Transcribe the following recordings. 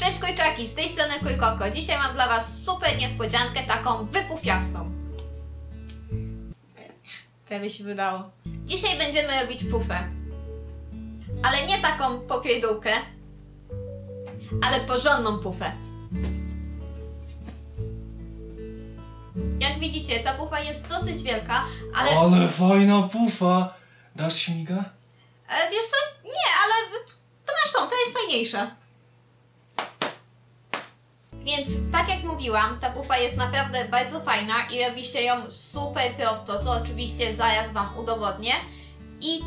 Cześć kurczaki, z tej strony Kurkoko. Dzisiaj mam dla Was super niespodziankę, taką wypufiastą. Prawie się wydało. Dzisiaj będziemy robić pufę. Ale nie taką popierdółkę, ale porządną pufę. Jak widzicie, ta pufa jest dosyć wielka, ale... Ale fajna pufa! Dasz śmiga? Wiesz co? Nie, ale to masz tą, ta jest fajniejsza. Więc tak jak mówiłam, ta pufa jest naprawdę bardzo fajna i robi się ją super prosto, co oczywiście zaraz Wam udowodnię. I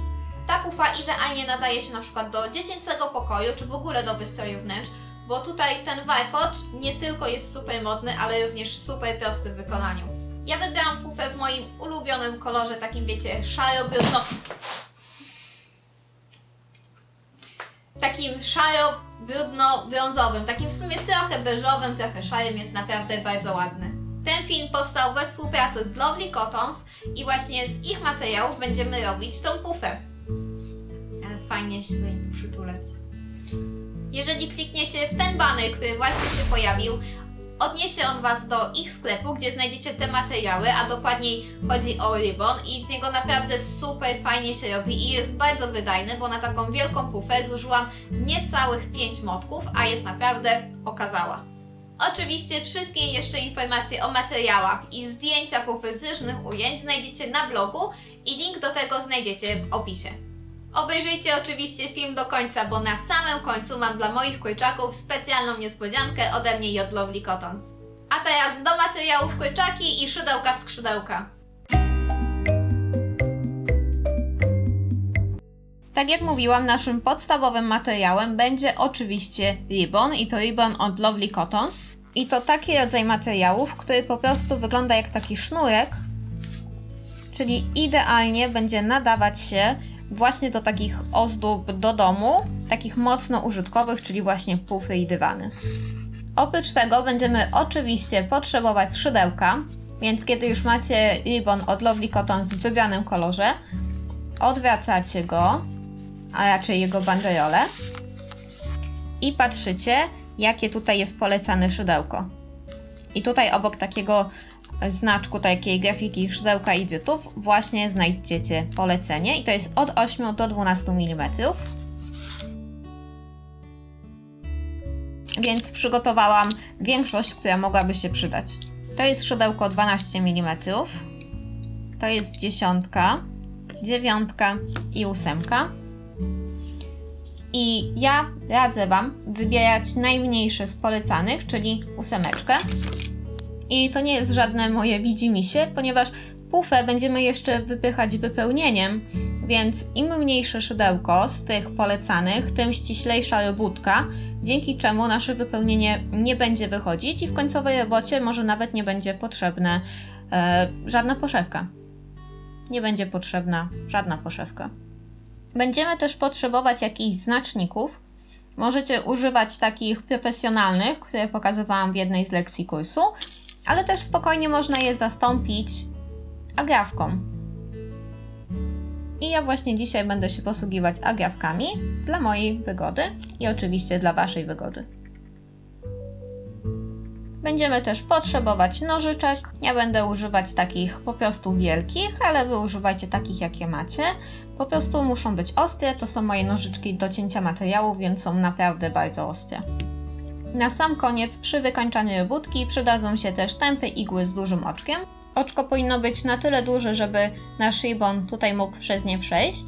ta pufa idealnie nadaje się na przykład do dziecięcego pokoju, czy w ogóle do wystroju wnętrz, bo tutaj ten warkocz nie tylko jest super modny, ale również super prosty w wykonaniu. Ja wybrałam pufę w moim ulubionym kolorze, takim wiecie, szaro-brudno... Takim szaro-brudno-brązowym, takim w sumie trochę beżowym, trochę szarym, jest naprawdę bardzo ładny. Ten film powstał we współpracy z Lovely Cottons i właśnie z ich materiałów będziemy robić tą pufę. Ale fajnie się do niej przytulać. Jeżeli klikniecie w ten banner, który właśnie się pojawił, odniesie on Was do ich sklepu, gdzie znajdziecie te materiały, a dokładniej chodzi o Ribbon i z niego naprawdę super fajnie się robi i jest bardzo wydajny, bo na taką wielką pufę zużyłam niecałych 5 motków, a jest naprawdę okazała. Oczywiście wszystkie jeszcze informacje o materiałach i zdjęcia pufy z różnych ujęć znajdziecie na blogu i link do tego znajdziecie w opisie. Obejrzyjcie oczywiście film do końca, bo na samym końcu mam dla moich kurczaków specjalną niespodziankę ode mnie i od Lovely Cottons. A teraz do materiałów kurczaki i szydełka w skrzydełka. Tak jak mówiłam, naszym podstawowym materiałem będzie oczywiście ribbon i to ribbon od Lovely Cottons. I to taki rodzaj materiałów, który po prostu wygląda jak taki sznurek, czyli idealnie będzie nadawać się właśnie do takich ozdób do domu, takich mocno użytkowych, czyli właśnie pufy i dywany. Oprócz tego będziemy oczywiście potrzebować szydełka, więc kiedy już macie ribbon od Lovely Cottons w wybranym kolorze, odwracacie go, a raczej jego banderolę i patrzycie, jakie tutaj jest polecane szydełko. I tutaj obok takiego znaczku takiej grafiki szydełka i dzytów właśnie znajdziecie polecenie i to jest od 8 do 12 mm. Więc przygotowałam większość, która mogłaby się przydać. To jest szydełko 12 mm, to jest 10, 9 i 8. I ja radzę Wam wybierać najmniejsze z polecanych, czyli 8. I to nie jest żadne moje widzimisię, ponieważ pufę będziemy jeszcze wypychać wypełnieniem, więc im mniejsze szydełko z tych polecanych, tym ściślejsza robótka, dzięki czemu nasze wypełnienie nie będzie wychodzić i w końcowej robocie może nawet nie będzie potrzebna żadna poszewka. Nie będzie potrzebna żadna poszewka. Będziemy też potrzebować jakichś znaczników. Możecie używać takich profesjonalnych, które pokazywałam w jednej z lekcji kursu, ale też spokojnie można je zastąpić agrafką. I ja właśnie dzisiaj będę się posługiwać agrafkami dla mojej wygody i oczywiście dla Waszej wygody. Będziemy też potrzebować nożyczek. Ja będę używać takich po prostu wielkich, ale Wy używajcie takich, jakie macie. Po prostu muszą być ostre, to są moje nożyczki do cięcia materiałów, więc są naprawdę bardzo ostre. Na sam koniec przy wykończaniu robótki przydadzą się też tępe igły z dużym oczkiem. Oczko powinno być na tyle duże, żeby nasz ribbon tutaj mógł przez nie przejść.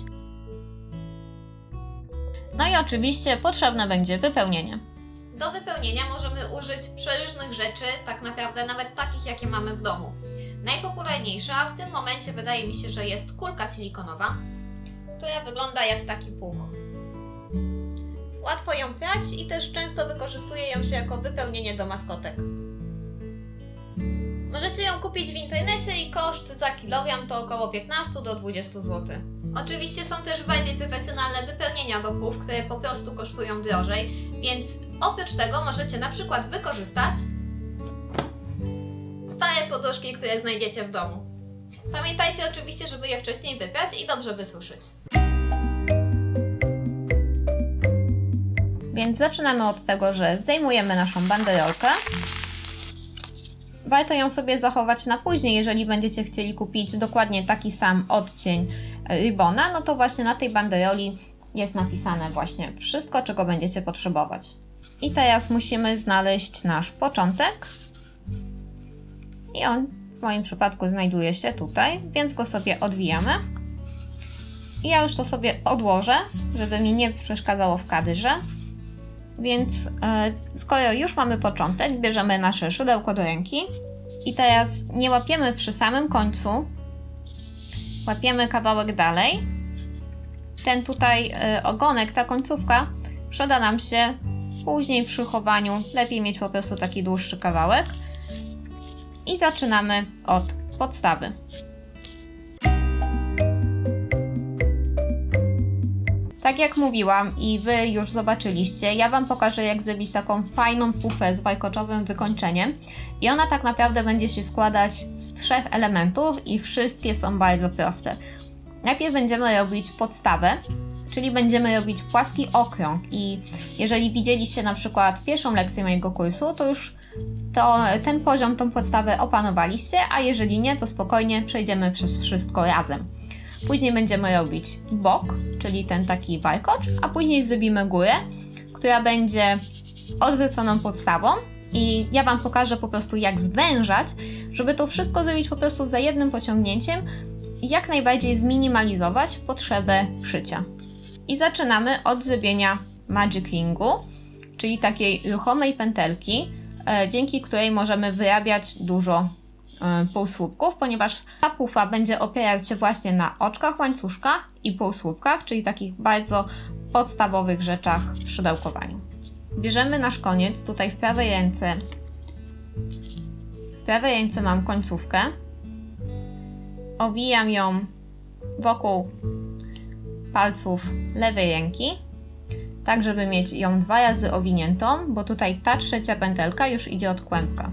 No i oczywiście potrzebne będzie wypełnienie. Do wypełnienia możemy użyć przeróżnych rzeczy, tak naprawdę nawet takich, jakie mamy w domu. Najpopularniejsza w tym momencie wydaje mi się, że jest kulka silikonowa, która wygląda jak taki puch. Łatwo ją prać i też często wykorzystuje ją się jako wypełnienie do maskotek. Możecie ją kupić w internecie i koszt za kilogram to około 15 do 20 zł. Oczywiście są też bardziej profesjonalne wypełnienia do puf, które po prostu kosztują drożej, więc oprócz tego możecie na przykład wykorzystać stare poduszki, które znajdziecie w domu. Pamiętajcie oczywiście, żeby je wcześniej wyprać i dobrze wysuszyć. Więc zaczynamy od tego, że zdejmujemy naszą banderolkę. Warto ją sobie zachować na później, jeżeli będziecie chcieli kupić dokładnie taki sam odcień ribona, no to właśnie na tej banderoli jest napisane właśnie wszystko, czego będziecie potrzebować. I teraz musimy znaleźć nasz początek. I on w moim przypadku znajduje się tutaj, więc go sobie odwijamy. I ja już to sobie odłożę, żeby mi nie przeszkadzało w kadrze. Więc skoro już mamy początek, bierzemy nasze szydełko do ręki i teraz nie łapiemy przy samym końcu, łapiemy kawałek dalej. Ten tutaj ogonek, ta końcówka przyda nam się później przy chowaniu, lepiej mieć po prostu taki dłuższy kawałek. I zaczynamy od podstawy. Tak jak mówiłam i Wy już zobaczyliście, ja Wam pokażę, jak zrobić taką fajną pufę z warkoczowym wykończeniem. I ona tak naprawdę będzie się składać z 3 elementów i wszystkie są bardzo proste. Najpierw będziemy robić podstawę, czyli będziemy robić płaski okrąg i jeżeli widzieliście na przykład pierwszą lekcję mojego kursu, to już ten poziom, tą podstawę opanowaliście, a jeżeli nie, to spokojnie przejdziemy przez wszystko razem. Później będziemy robić bok, czyli ten taki warkocz, a później zrobimy górę, która będzie odwróconą podstawą i ja Wam pokażę po prostu, jak zwężać, żeby to wszystko zrobić po prostu za jednym pociągnięciem i jak najbardziej zminimalizować potrzebę szycia. I zaczynamy od zrobienia magic ringu, czyli takiej ruchomej pętelki, dzięki której możemy wyrabiać dużo półsłupków, ponieważ ta pufa będzie opierać się właśnie na oczkach łańcuszka i półsłupkach, czyli takich bardzo podstawowych rzeczach w szydełkowaniu. Bierzemy nasz koniec, tutaj w prawej ręce. W prawej ręce mam końcówkę. Owijam ją wokół palców lewej ręki, tak żeby mieć ją 2 razy owiniętą, bo tutaj ta trzecia pętelka już idzie od kłębka.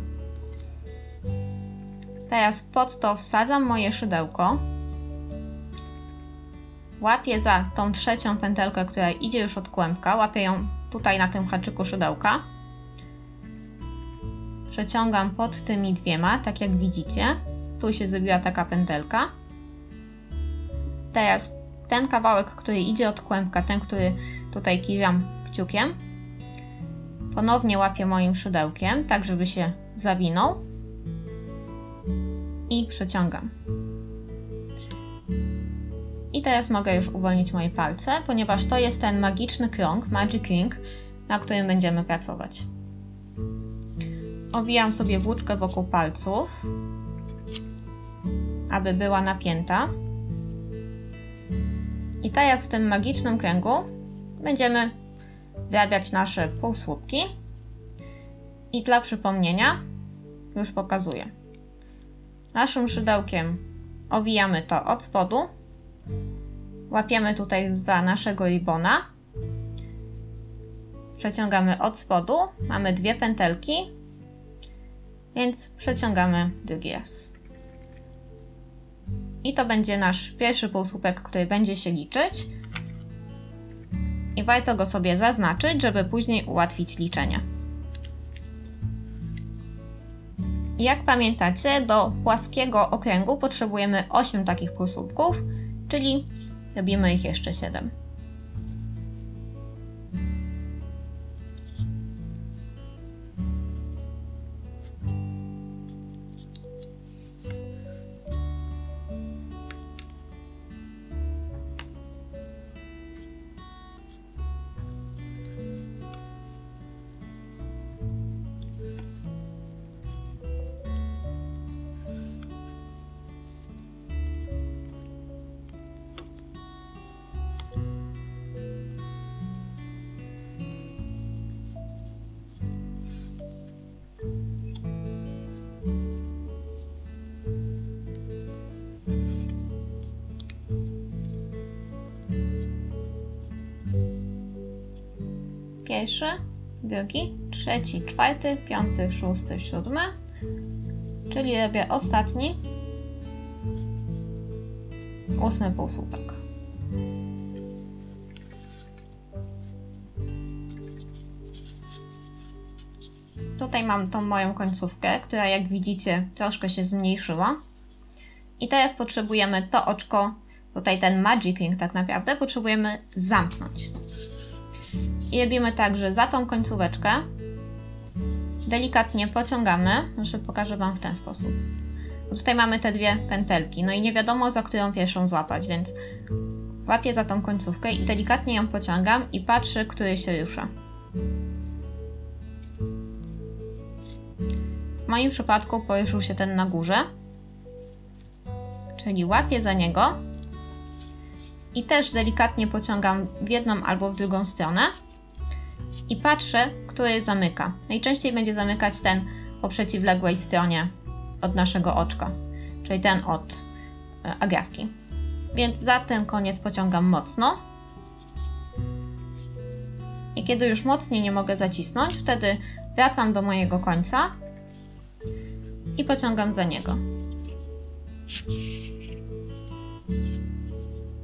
Teraz pod to wsadzam moje szydełko, łapię za tą trzecią pętelkę, która idzie już od kłębka, łapię ją tutaj na tym haczyku szydełka, przeciągam pod tymi 2, tak jak widzicie, tu się zrobiła taka pętelka. Teraz ten kawałek, który idzie od kłębka, ten, który tutaj kiziam kciukiem, ponownie łapię moim szydełkiem, tak żeby się zawinął i przeciągam. I teraz mogę już uwolnić moje palce, ponieważ to jest ten magiczny krąg, magic ring, na którym będziemy pracować. Owijam sobie włóczkę wokół palców, aby była napięta. I teraz w tym magicznym kręgu będziemy wyrabiać nasze półsłupki. I dla przypomnienia już pokazuję. Naszym szydełkiem owijamy to od spodu. Łapiemy tutaj za naszego ribona. Przeciągamy od spodu. Mamy 2 pętelki. Więc przeciągamy drugi raz. I to będzie nasz pierwszy półsłupek, który będzie się liczyć. I warto go sobie zaznaczyć, żeby później ułatwić liczenie. Jak pamiętacie, do płaskiego okręgu potrzebujemy 8 takich półsłupków, czyli robimy ich jeszcze 7. Pierwszy, drugi, trzeci, czwarty, 5, 6, 7, czyli robię ostatni, 8 półsłupek. Tutaj mam tą moją końcówkę, która jak widzicie troszkę się zmniejszyła. I teraz potrzebujemy to oczko, tutaj ten Magic Ring tak naprawdę, potrzebujemy zamknąć. I robimy tak, że za tą końcóweczkę delikatnie pociągamy, że pokażę Wam w ten sposób. Bo tutaj mamy te dwie pętelki, no i nie wiadomo za którą pierwszą złapać, więc łapię za tą końcówkę i delikatnie ją pociągam i patrzę, który się rusza. W moim przypadku poruszył się ten na górze, czyli łapię za niego i też delikatnie pociągam w jedną albo w drugą stronę i patrzę, który zamyka. Najczęściej będzie zamykać ten po przeciwległej stronie od naszego oczka, czyli ten od agrafki. Więc za ten koniec pociągam mocno. I kiedy już mocniej nie mogę zacisnąć, wtedy wracam do mojego końca i pociągam za niego.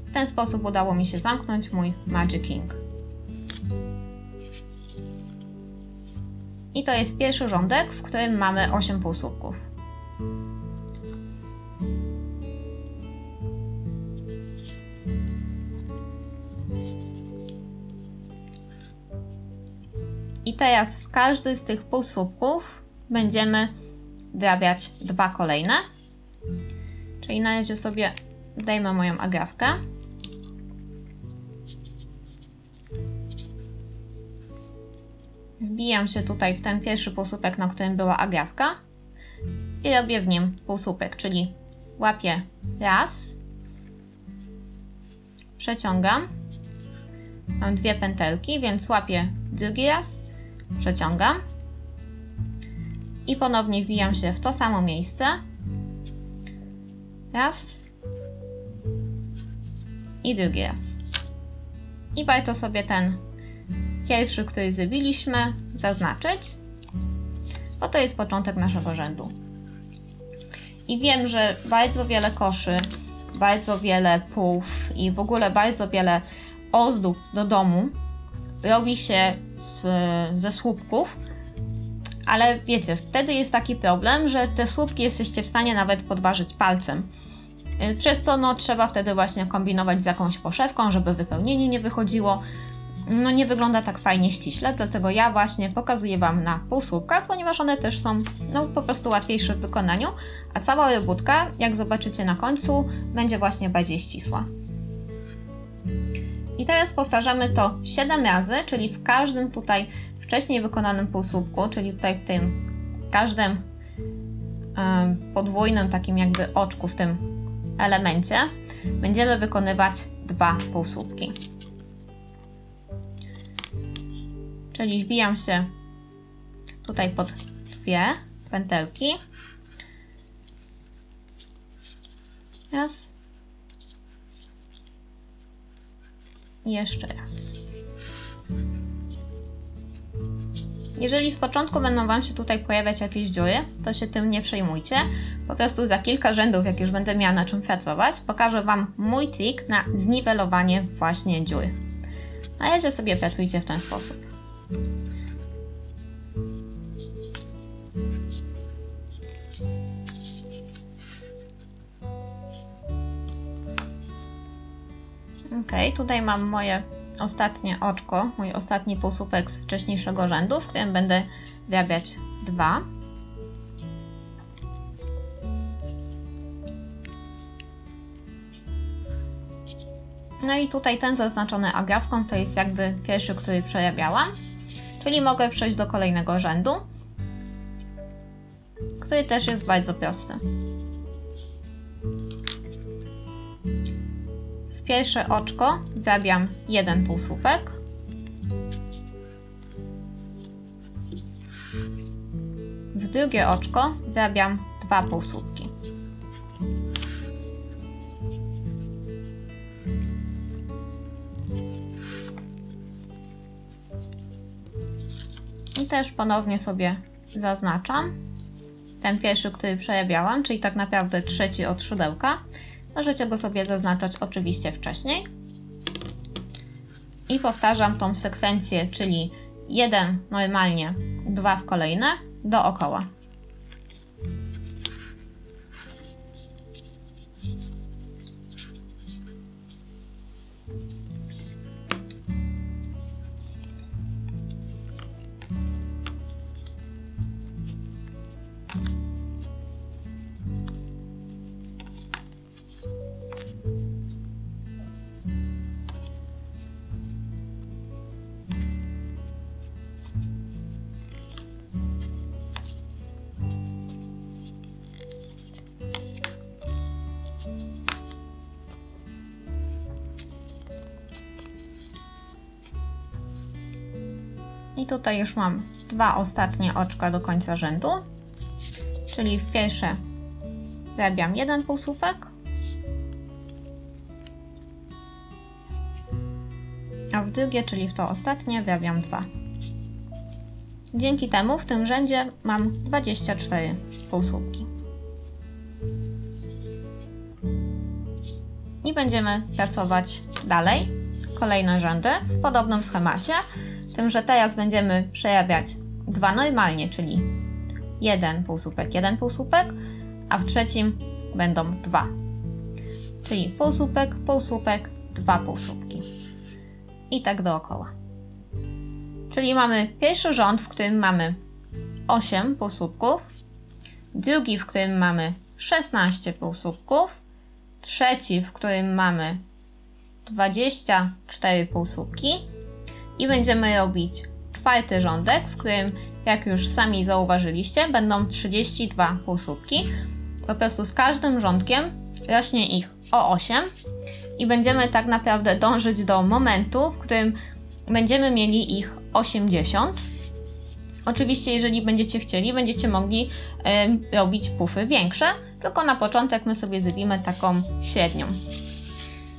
W ten sposób udało mi się zamknąć mój Magic Ring. I to jest pierwszy rządek, w którym mamy 8 półsłupków. I teraz w każdy z tych półsłupków będziemy wrabiać 2 kolejne. Czyli na razie sobie zdejmę moją agrafkę. Wbijam się tutaj w ten pierwszy półsłupek, na którym była agrafka i robię w nim półsłupek, czyli łapię raz, przeciągam, mam 2 pętelki, więc łapię drugi raz, przeciągam i ponownie wbijam się w to samo miejsce, raz i drugi raz. I warto sobie ten pierwszy, który zrobiliśmy, zaznaczyć, bo to jest początek naszego rzędu. I wiem, że bardzo wiele koszy, bardzo wiele pół i w ogóle bardzo wiele ozdób do domu robi się ze słupków, ale wiecie, wtedy jest taki problem, że te słupki jesteście w stanie nawet podważyć palcem. Przez co no, trzeba wtedy właśnie kombinować z jakąś poszewką, żeby wypełnienie nie wychodziło. No nie wygląda tak fajnie ściśle, dlatego ja właśnie pokazuję Wam na półsłupkach, ponieważ one też są no, po prostu łatwiejsze w wykonaniu, a cała robótka, jak zobaczycie na końcu, będzie właśnie bardziej ścisła. I teraz powtarzamy to 7 razy, czyli w każdym tutaj wcześniej wykonanym półsłupku, czyli tutaj w tym każdym podwójnym takim jakby oczku w tym elemencie będziemy wykonywać 2 półsłupki. Czyli wbijam się tutaj pod 2 pętelki. Raz. I jeszcze raz. Jeżeli z początku będą Wam się tutaj pojawiać jakieś dziury, to się tym nie przejmujcie. Po prostu za kilka rzędów, jak już będę miała na czym pracować, pokażę Wam mój trik na zniwelowanie właśnie dziur. Na razie sobie pracujcie w ten sposób. Ok, tutaj mam moje ostatnie oczko, mój ostatni półsłupek z wcześniejszego rzędu, w którym będę wrabiać 2. No i tutaj ten zaznaczony agrafką to jest jakby pierwszy, który przerabiałam, czyli mogę przejść do kolejnego rzędu, który też jest bardzo prosty. W pierwsze oczko wrabiam 1 półsłupek, w drugie oczko wrabiam 2 półsłupki. I też ponownie sobie zaznaczam ten pierwszy, który przerabiałam, czyli tak naprawdę trzeci od szydełka. Możecie go sobie zaznaczać oczywiście wcześniej. I powtarzam tą sekwencję, czyli 1 normalnie, 2 w kolejne, dookoła. I tutaj już mam 2 ostatnie oczka do końca rzędu, czyli w pierwsze wrabiam 1 półsłupek, a w drugie, czyli w to ostatnie, wrabiam 2. Dzięki temu w tym rzędzie mam 24 półsłupki. I będziemy pracować dalej, kolejne rzędy w podobnym schemacie. Tym, że teraz będziemy przerabiać 2 normalnie, czyli 1 półsłupek, a w trzecim będą 2. Czyli półsłupek, półsłupek, 2 półsłupki. I tak dookoła. Czyli mamy pierwszy rząd, w którym mamy 8 półsłupków, drugi, w którym mamy 16 półsłupków, trzeci, w którym mamy 24 półsłupki, i będziemy robić czwarty rządek, w którym, jak już sami zauważyliście, będą 32 półsłupki. Po prostu z każdym rządkiem rośnie ich o 8 i będziemy tak naprawdę dążyć do momentu, w którym będziemy mieli ich 80. Oczywiście, jeżeli będziecie chcieli, będziecie mogli robić pufy większe, tylko na początek my sobie zrobimy taką średnią.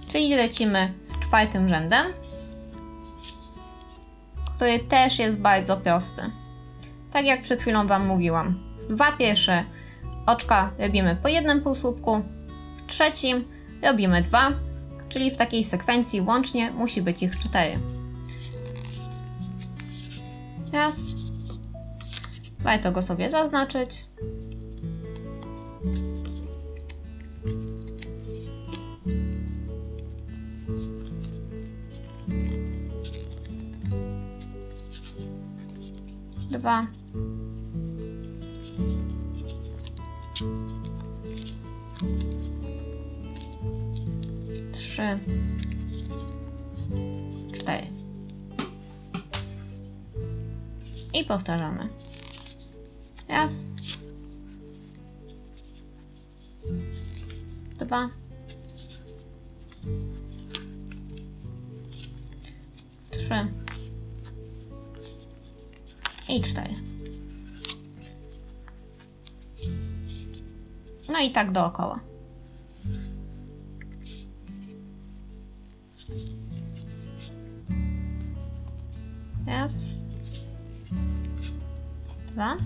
Czyli lecimy z czwartym rzędem, który też jest bardzo prosty. Tak jak przed chwilą Wam mówiłam. W 2 pierwsze oczka robimy po 1 półsłupku, w trzecim robimy 2, czyli w takiej sekwencji łącznie musi być ich 4. Raz. Warto go sobie zaznaczyć. Dwa. 3. 4. I powtarzamy. Raz. 2. 3. I 4. No i tak dookoła. Raz. 2.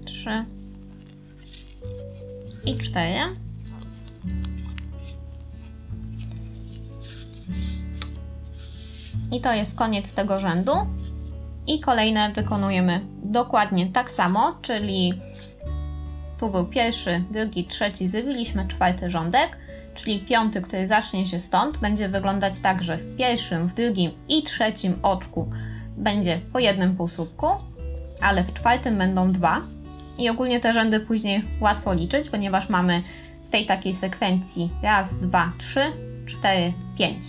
3. I 4. I to jest koniec tego rzędu. I kolejne wykonujemy dokładnie tak samo, czyli tu był pierwszy, drugi, trzeci, zrobiliśmy czwarty rządek, czyli piąty, który zacznie się stąd, będzie wyglądać tak, że w pierwszym, w drugim i trzecim oczku będzie po jednym półsłupku, ale w czwartym będą 2. I ogólnie te rzędy później łatwo liczyć, ponieważ mamy w tej takiej sekwencji raz, 2, 3, 4, 5.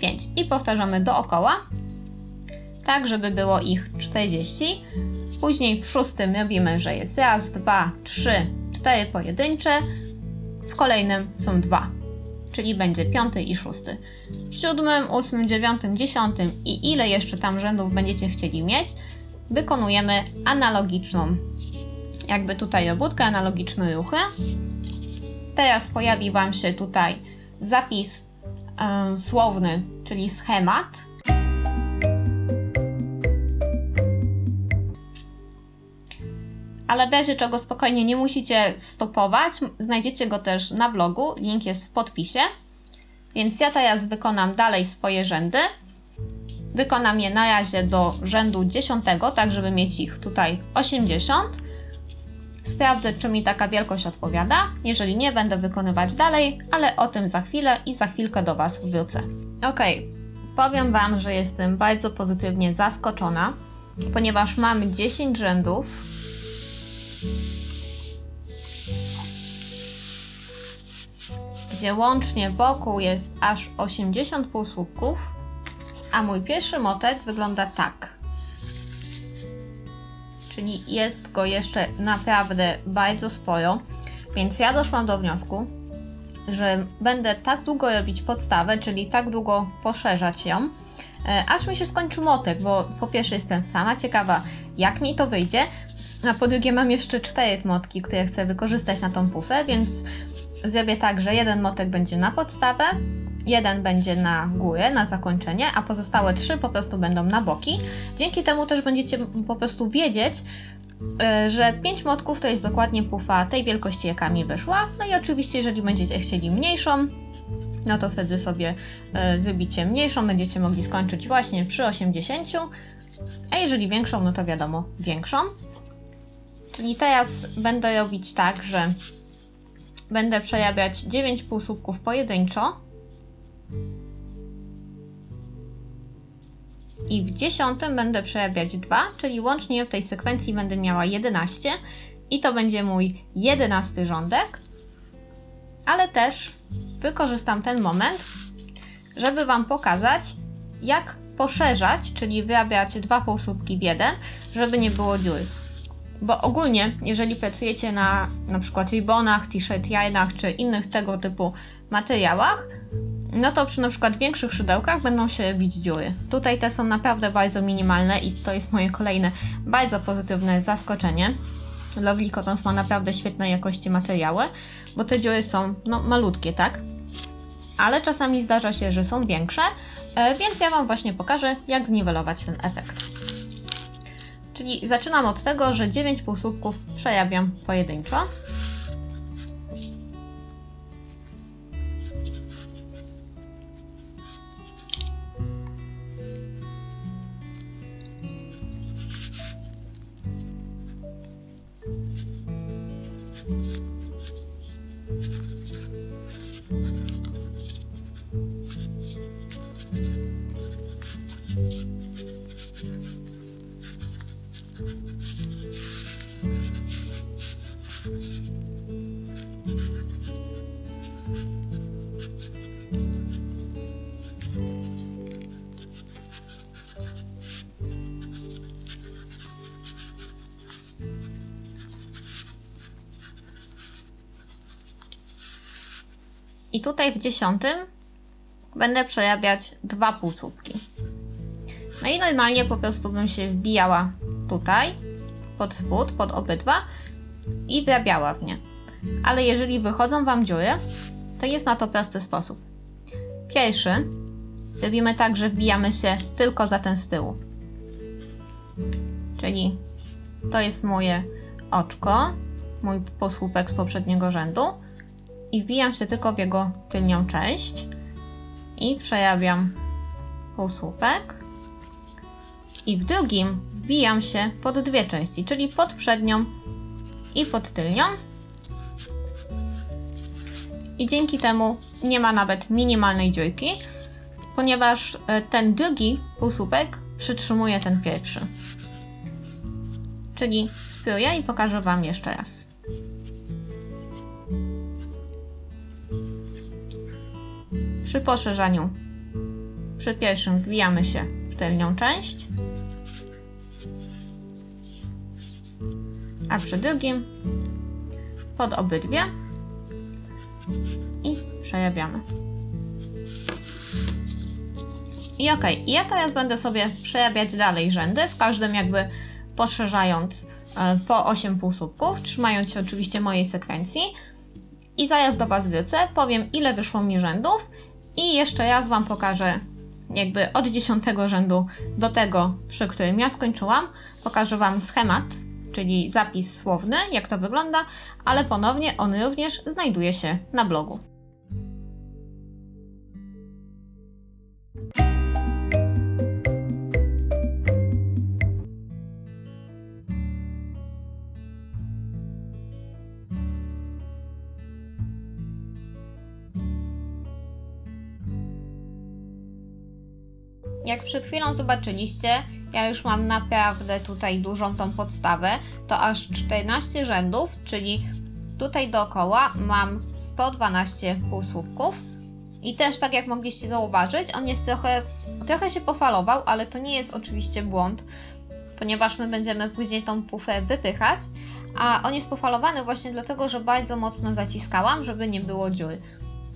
5. I powtarzamy dookoła, tak żeby było ich 40. Później w szóstym robimy, że jest raz, 2, 3, 4 pojedyncze. W kolejnym są 2, czyli będzie piąty i szósty. W siódmym, ósmym, dziewiątym, dziesiątym i ile jeszcze tam rzędów będziecie chcieli mieć, wykonujemy analogiczną, jakby tutaj robótkę, analogiczne ruchy. Teraz pojawi Wam się tutaj zapis słowny, czyli schemat. Ale w razie czego spokojnie nie musicie stopować, znajdziecie go też na blogu, link jest w podpisie. Więc ja teraz wykonam dalej swoje rzędy. Wykonam je na razie do rzędu 10, tak żeby mieć ich tutaj 80. Sprawdzę, czy mi taka wielkość odpowiada. Jeżeli nie, będę wykonywać dalej, ale o tym za chwilę i za chwilkę do Was wrócę. Ok, powiem Wam, że jestem bardzo pozytywnie zaskoczona, ponieważ mamy 10 rzędów. Gdzie łącznie wokół jest aż 80 półsłupków, a mój pierwszy motek wygląda tak. Czyli jest go jeszcze naprawdę bardzo sporo, więc ja doszłam do wniosku, że będę tak długo robić podstawę, czyli tak długo poszerzać ją, aż mi się skończy motek, bo po pierwsze jestem sama ciekawa, jak mi to wyjdzie, a po drugie mam jeszcze 4 motki, które chcę wykorzystać na tą pufę, więc zrobię tak, że jeden motek będzie na podstawę, jeden będzie na górę, na zakończenie, a pozostałe 3 po prostu będą na boki. Dzięki temu też będziecie po prostu wiedzieć, że 5 motków to jest dokładnie pufa tej wielkości, jaka mi wyszła. No i oczywiście, jeżeli będziecie chcieli mniejszą, no to wtedy sobie zrobicie mniejszą, będziecie mogli skończyć właśnie przy 80, a jeżeli większą, no to wiadomo, większą. Czyli teraz będę robić tak, że będę przerabiać 9 półsłupków pojedynczo i w 10 będę przerabiać 2, czyli łącznie w tej sekwencji będę miała 11 i to będzie mój 11 rządek, ale też wykorzystam ten moment, żeby Wam pokazać, jak poszerzać, czyli wyrabiać 2 półsłupki w jeden, żeby nie było dziur. Bo ogólnie, jeżeli pracujecie na przykład ribbonach, t-shirt yarnach czy innych tego typu materiałach, no to przy na przykład większych szydełkach będą się robić dziury. Tutaj te są naprawdę bardzo minimalne i to jest moje kolejne bardzo pozytywne zaskoczenie. Lovely Cottons ma naprawdę świetnej jakości materiały, bo te dziury są malutkie, tak? Ale czasami zdarza się, że są większe, więc ja Wam właśnie pokażę, jak zniwelować ten efekt. Czyli zaczynam od tego, że 9 półsłupków przerabiam pojedynczo. I tutaj w 10 będę przerabiać 2 półsłupki. No i normalnie po prostu bym się wbijała tutaj, pod spód, pod obydwa i wrabiała w nie. Ale jeżeli wychodzą Wam dziury, to jest na to prosty sposób. Pierwszy robimy tak, że wbijamy się tylko za ten z tyłu. Czyli to jest moje oczko, mój półsłupek z poprzedniego rzędu i wbijam się tylko w jego tylnią część i przerabiam półsłupek i w drugim wbijam się pod 2 części, czyli pod przednią i pod tylnią i dzięki temu nie ma nawet minimalnej dziurki, ponieważ ten drugi półsłupek przytrzymuje ten pierwszy. Czyli spróbuję i pokażę Wam jeszcze raz. Przy poszerzaniu, przy pierwszym wbijamy się w tylnią część, a przy drugim pod obydwie i przerabiamy. I ok, ja teraz będę sobie przerabiać dalej rzędy, w każdym jakby poszerzając po 8 półsłupków, trzymając się oczywiście mojej sekwencji. I zaraz do Was wrócę, powiem ile wyszło mi rzędów i jeszcze raz Wam pokażę jakby od 10 rzędu do tego, przy którym ja skończyłam. Pokażę Wam schemat, czyli zapis słowny, jak to wygląda, ale ponownie on również znajduje się na blogu. jak przed chwilą zobaczyliście, ja już mam naprawdę tutaj dużą tą podstawę, to aż 14 rzędów, czyli tutaj dookoła mam 112 półsłupków. I też tak jak mogliście zauważyć, on jest trochę się pofalował, ale to nie jest oczywiście błąd, ponieważ my będziemy później tą pufę wypychać, a on jest pofalowany właśnie dlatego, że bardzo mocno zaciskałam, żeby nie było dziur.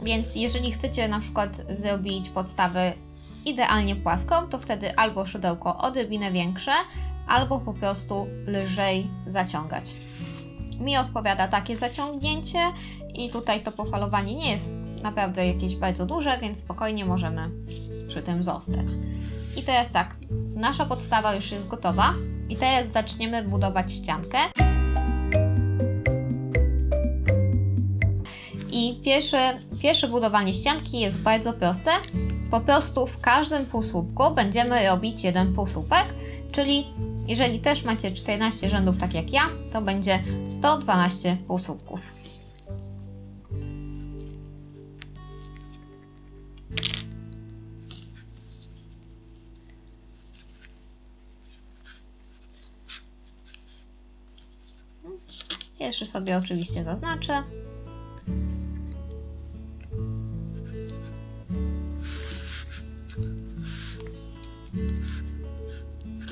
Więc jeżeli chcecie na przykład zrobić podstawę idealnie płaską, to wtedy albo szydełko odrobinę większe, albo po prostu lżej zaciągać. Mi odpowiada takie zaciągnięcie i tutaj to pofalowanie nie jest naprawdę jakieś bardzo duże, więc spokojnie możemy przy tym zostać. I teraz tak, nasza podstawa już jest gotowa i teraz zaczniemy budować ściankę. I pierwsze budowanie ścianki jest bardzo proste. Po prostu w każdym półsłupku będziemy robić jeden półsłupek, czyli jeżeli też macie 14 rzędów tak jak ja, to będzie 112 półsłupków. Pierwszy sobie oczywiście zaznaczę.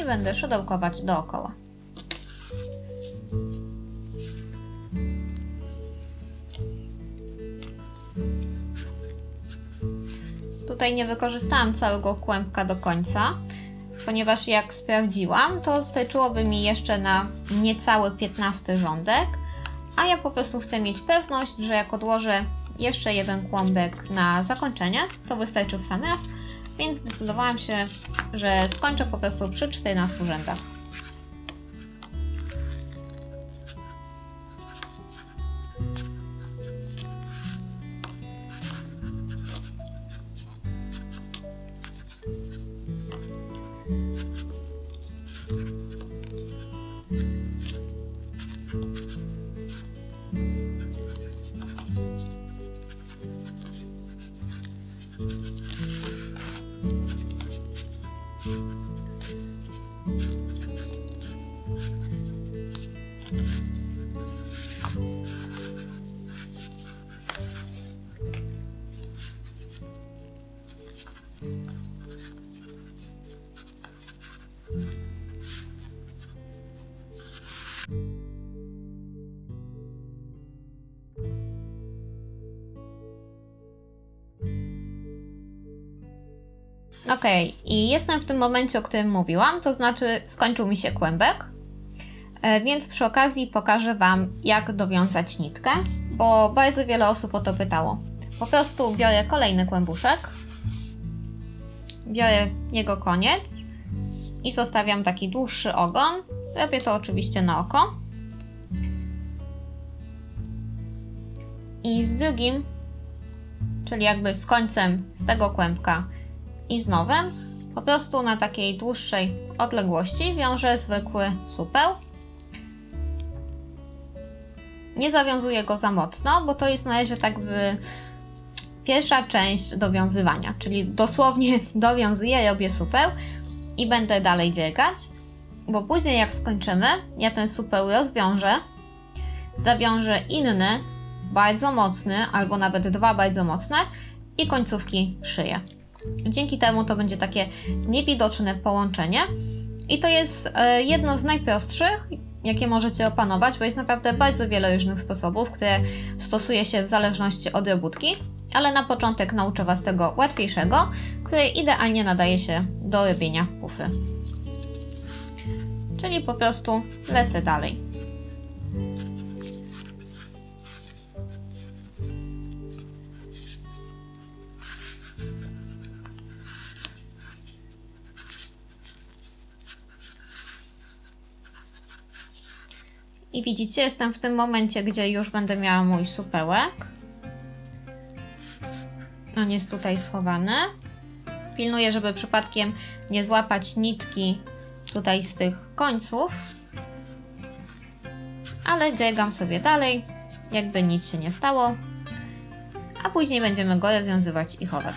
I będę szydełkować dookoła. Tutaj nie wykorzystałam całego kłębka do końca, ponieważ jak sprawdziłam, to starczyłoby mi jeszcze na niecały 15 rządek, a ja po prostu chcę mieć pewność, że jak odłożę jeszcze jeden kłąbek na zakończenie, to wystarczy w sam raz, więc zdecydowałam się, że skończę po prostu przy 14 rzędach. Ok, i jestem w tym momencie, o którym mówiłam, to znaczy skończył mi się kłębek, więc przy okazji pokażę Wam, jak dowiązać nitkę, bo bardzo wiele osób o to pytało. Po prostu biorę kolejny kłębuszek, biorę jego koniec i zostawiam taki dłuższy ogon. Robię to oczywiście na oko. I z drugim, czyli jakby z końcem z tego kłębka i z nowym, po prostu na takiej dłuższej odległości wiążę zwykły supeł. Nie zawiązuję go za mocno, bo to jest na razie tak by pierwsza część dowiązywania, czyli dosłownie dowiązuję, robię supeł i będę dalej dziergać, bo później jak skończymy, ja ten supeł rozwiążę, zawiążę inny, bardzo mocny, albo nawet dwa bardzo mocne i końcówki szyję. Dzięki temu to będzie takie niewidoczne połączenie i to jest jedno z najprostszych, jakie możecie opanować, bo jest naprawdę bardzo wiele różnych sposobów, które stosuje się w zależności od robótki, ale na początek nauczę Was tego łatwiejszego, który idealnie nadaje się do robienia pufy. Czyli po prostu lecę dalej. I widzicie, jestem w tym momencie, gdzie już będę miała mój supełek. On jest tutaj schowany. Pilnuję, żeby przypadkiem nie złapać nitki tutaj z tych końców. Ale dziergam sobie dalej, jakby nic się nie stało. A później będziemy go rozwiązywać i chować.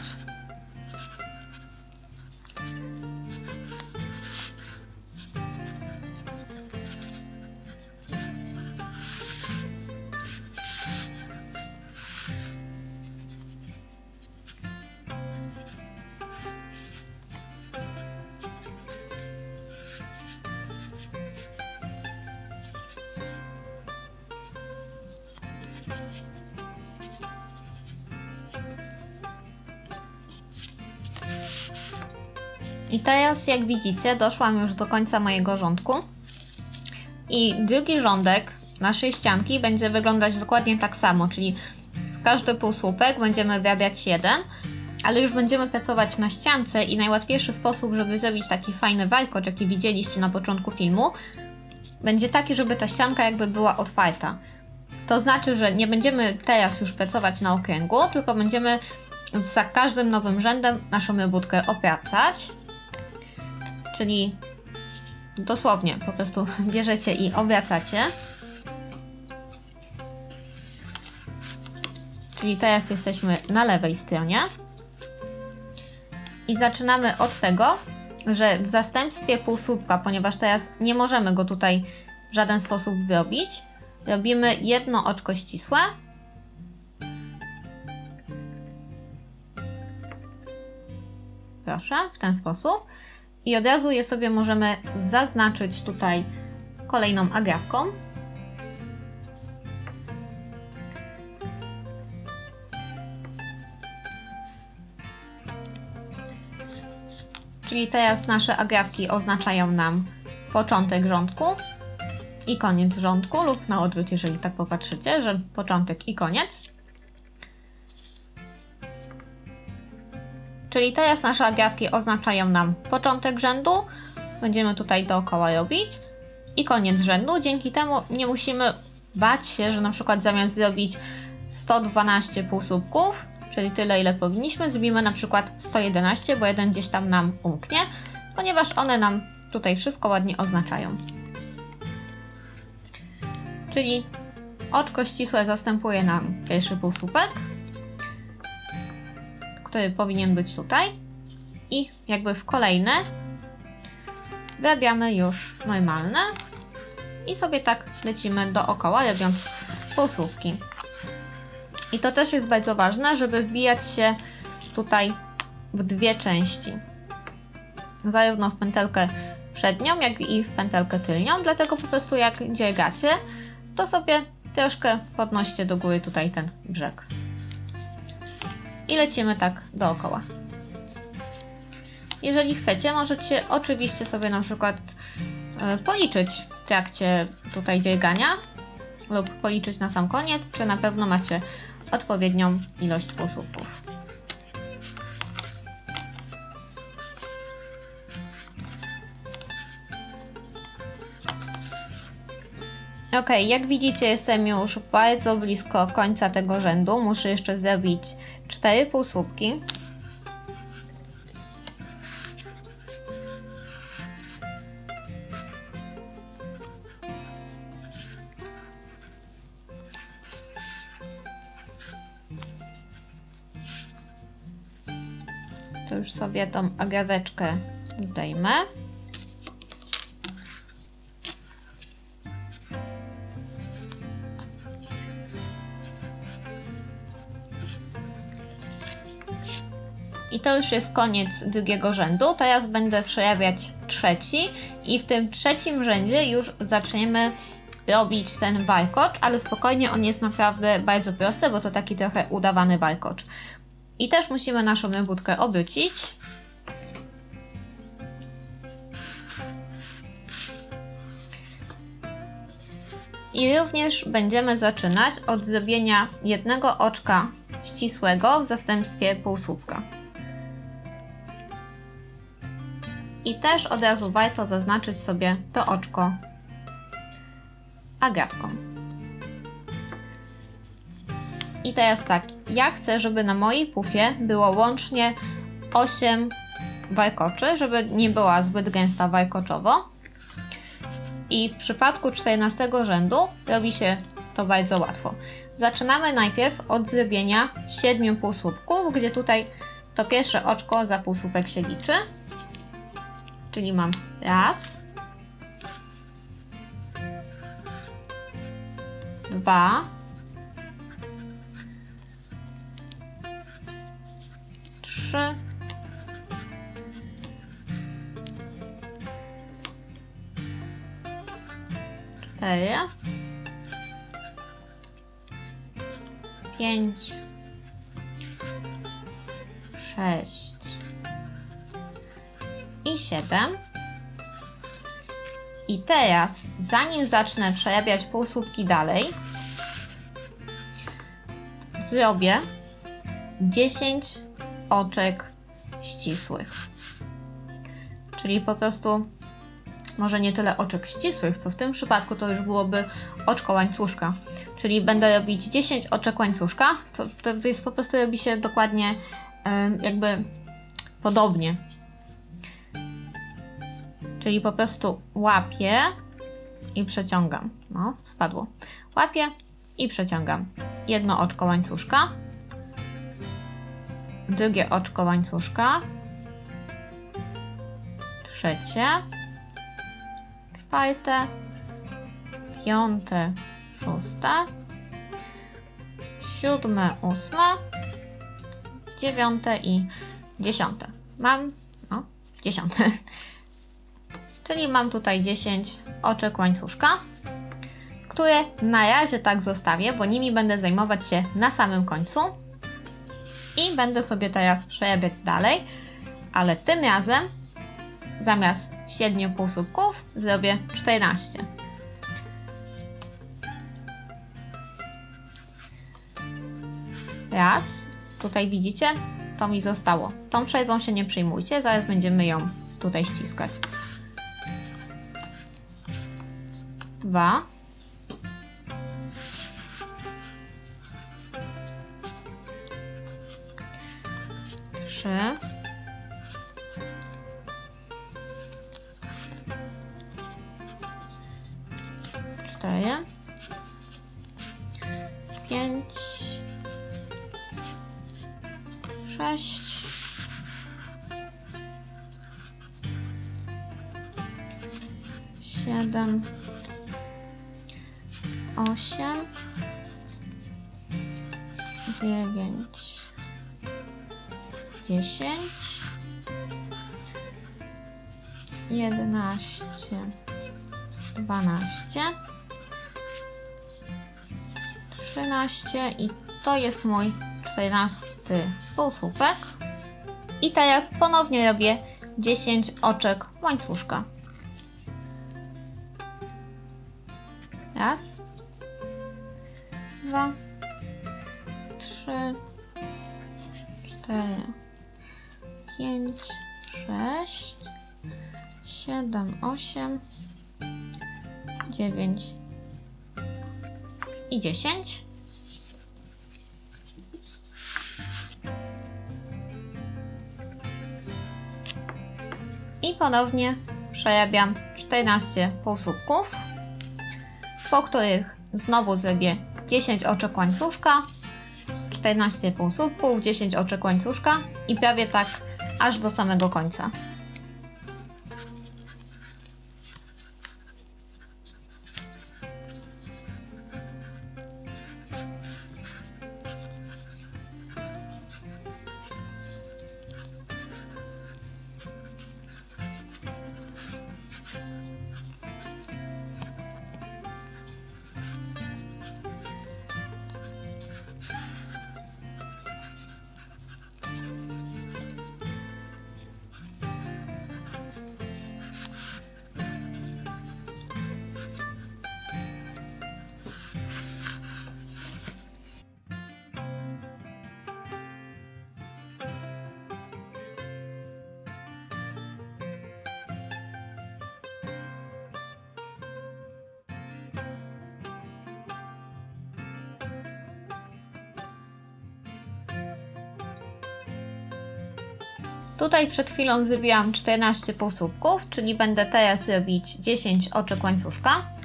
I teraz, jak widzicie, doszłam już do końca mojego rządku. I drugi rządek naszej ścianki będzie wyglądać dokładnie tak samo, czyli w każdy półsłupek będziemy wrabiać jeden, ale już będziemy pracować na ściance i najłatwiejszy sposób, żeby zrobić taki fajny warkocz, jaki widzieliście na początku filmu, będzie taki, żeby ta ścianka jakby była otwarta. To znaczy, że nie będziemy teraz już pracować na okręgu, tylko będziemy za każdym nowym rzędem naszą robótkę obracać. Czyli dosłownie po prostu bierzecie i obracacie. Czyli teraz jesteśmy na lewej stronie. I zaczynamy od tego, że w zastępstwie półsłupka, ponieważ teraz nie możemy go tutaj w żaden sposób wyrobić, robimy jedno oczko ścisłe. Proszę, w ten sposób. I od razu je sobie możemy zaznaczyć tutaj kolejną agrafką. Czyli teraz nasze agrafki oznaczają nam początek rządku i koniec rządku, lub na odwrót, jeżeli tak popatrzycie, że początek i koniec. Czyli teraz nasze agrafki oznaczają nam początek rzędu, będziemy tutaj dookoła robić, i koniec rzędu. Dzięki temu nie musimy bać się, że na przykład zamiast zrobić 112 półsłupków, czyli tyle, ile powinniśmy, zrobimy na przykład 111, bo jeden gdzieś tam nam umknie, ponieważ one nam tutaj wszystko ładnie oznaczają. Czyli oczko ścisłe zastępuje nam pierwszy półsłupek, który powinien być tutaj, i jakby w kolejne wrabiamy już normalne i sobie tak lecimy dookoła, robiąc półsłupki. I to też jest bardzo ważne, żeby wbijać się tutaj w dwie części. Zarówno w pętelkę przednią, jak i w pętelkę tylnią. Dlatego po prostu jak dziergacie, to sobie troszkę podnoście do góry tutaj ten brzeg. I lecimy tak dookoła. Jeżeli chcecie, możecie oczywiście sobie na przykład policzyć w trakcie tutaj dziergania lub policzyć na sam koniec, czy na pewno macie odpowiednią ilość półsłupków. Ok, jak widzicie, jestem już bardzo blisko końca tego rzędu. Muszę jeszcze zrobić 4 półsłupki. To już sobie tą agaweczkę zdejmę. I to już jest koniec drugiego rzędu. Teraz będę przerabiać trzeci i w tym trzecim rzędzie już zaczniemy robić ten warkocz, ale spokojnie, on jest naprawdę bardzo prosty, bo to taki trochę udawany warkocz. I też musimy naszą robótkę obrócić. I również będziemy zaczynać od zrobienia jednego oczka ścisłego w zastępstwie półsłupka. I też od razu warto zaznaczyć sobie to oczko agrafką. I teraz tak, ja chcę, żeby na mojej pufie było łącznie 8 warkoczy, żeby nie była zbyt gęsta warkoczowo. I w przypadku 14 rzędu robi się to bardzo łatwo. Zaczynamy najpierw od zrobienia 7 półsłupków, gdzie tutaj to pierwsze oczko za półsłupek się liczy. Czyli mam raz, 2, 3, 4, 5, 6 i 7. I teraz, zanim zacznę przerabiać półsłupki dalej, zrobię 10 oczek ścisłych. Czyli po prostu, może nie tyle oczek ścisłych, co w tym przypadku to już byłoby oczko łańcuszka. Czyli będę robić 10 oczek łańcuszka. To jest po prostu, robi się dokładnie jakby podobnie. Czyli po prostu łapię i przeciągam. No, spadło. Łapię i przeciągam. Jedno oczko łańcuszka. Drugie oczko łańcuszka. Trzecie. Czwarte. Piąte. Szóste. Siódme. Ósme. Dziewiąte i 10. Mam, o, 10. Czyli mam tutaj 10 oczek łańcuszka, które na razie tak zostawię, bo nimi będę zajmować się na samym końcu. I będę sobie teraz przerabiać dalej, ale tym razem zamiast 7 półsłupków zrobię 14. Raz, tutaj widzicie, to mi zostało. Tą przerwą się nie przejmujcie, zaraz będziemy ją tutaj ściskać. 2. 3. 4. 5. 6. 7. 8. 9. 10. 11. 12. 13 i to jest mój 14 półsłupek. I teraz ponownie robię 10 oczek łańcuszka. Raz, 2, 3, 4, 5, 6, 7, 8, 9 i 10. I ponownie przerabiam 14 półsłupków, po których znowu zrobię 10 oczek łańcuszka, 14 półsłupków, 10 oczek łańcuszka i prawie tak aż do samego końca. Tutaj przed chwilą zrobiłam 14 półsłupków, czyli będę teraz robić 10 oczek łańcuszka.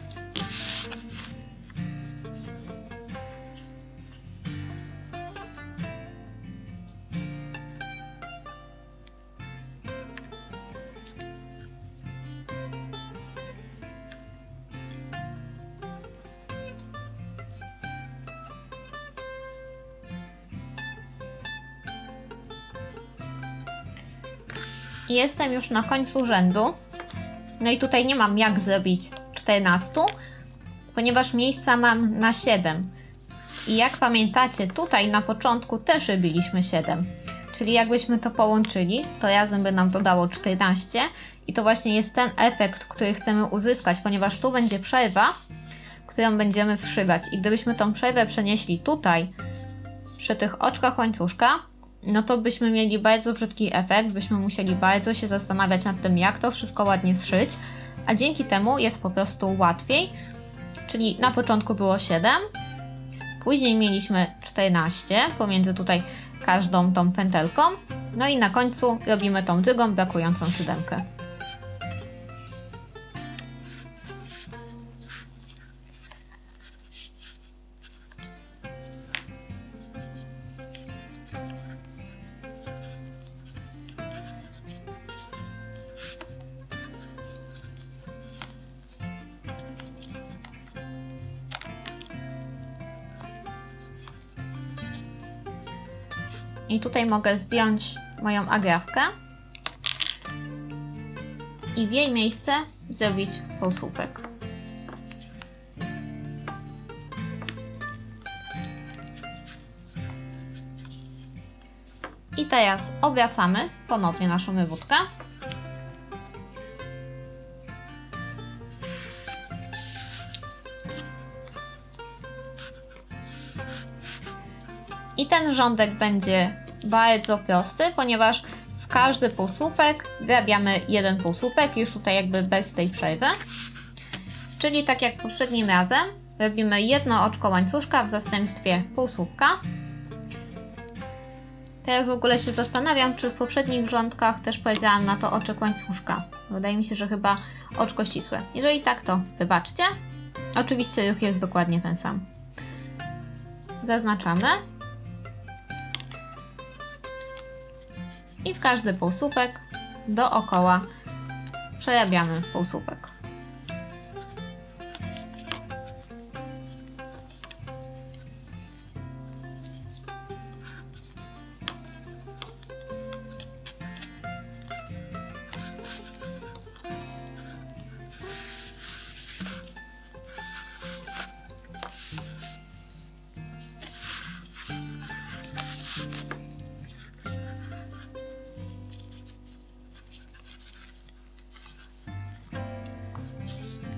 Jestem już na końcu rzędu. No i tutaj nie mam jak zrobić 14, ponieważ miejsca mam na 7. I jak pamiętacie, tutaj na początku też robiliśmy 7. Czyli jakbyśmy to połączyli, to razem by nam to dało 14 i to właśnie jest ten efekt, który chcemy uzyskać, ponieważ tu będzie przerwa, którą będziemy zszywać i gdybyśmy tą przerwę przenieśli tutaj, przy tych oczkach łańcuszka, no to byśmy mieli bardzo brzydki efekt, byśmy musieli bardzo się zastanawiać nad tym, jak to wszystko ładnie zszyć, a dzięki temu jest po prostu łatwiej, czyli na początku było 7, później mieliśmy 14 pomiędzy tutaj każdą tą pętelką, no i na końcu robimy tą drugą brakującą 7. I tutaj mogę zdjąć moją agrafkę i w jej miejsce zrobić półsłupek. I teraz obracamy ponownie naszą rybutkę. I ten rządek będzie bardzo prosty, ponieważ w każdy półsłupek wrabiamy jeden półsłupek, już tutaj jakby bez tej przerwy. Czyli tak jak poprzednim razem, robimy jedno oczko łańcuszka w zastępstwie półsłupka. Teraz w ogóle się zastanawiam, czy w poprzednich rządkach też powiedziałam na to oczek łańcuszka. Wydaje mi się, że chyba oczko ścisłe. Jeżeli tak, to wybaczcie. Oczywiście ruch jest dokładnie ten sam. Zaznaczamy. I w każdy półsłupek dookoła przerabiamy półsłupek.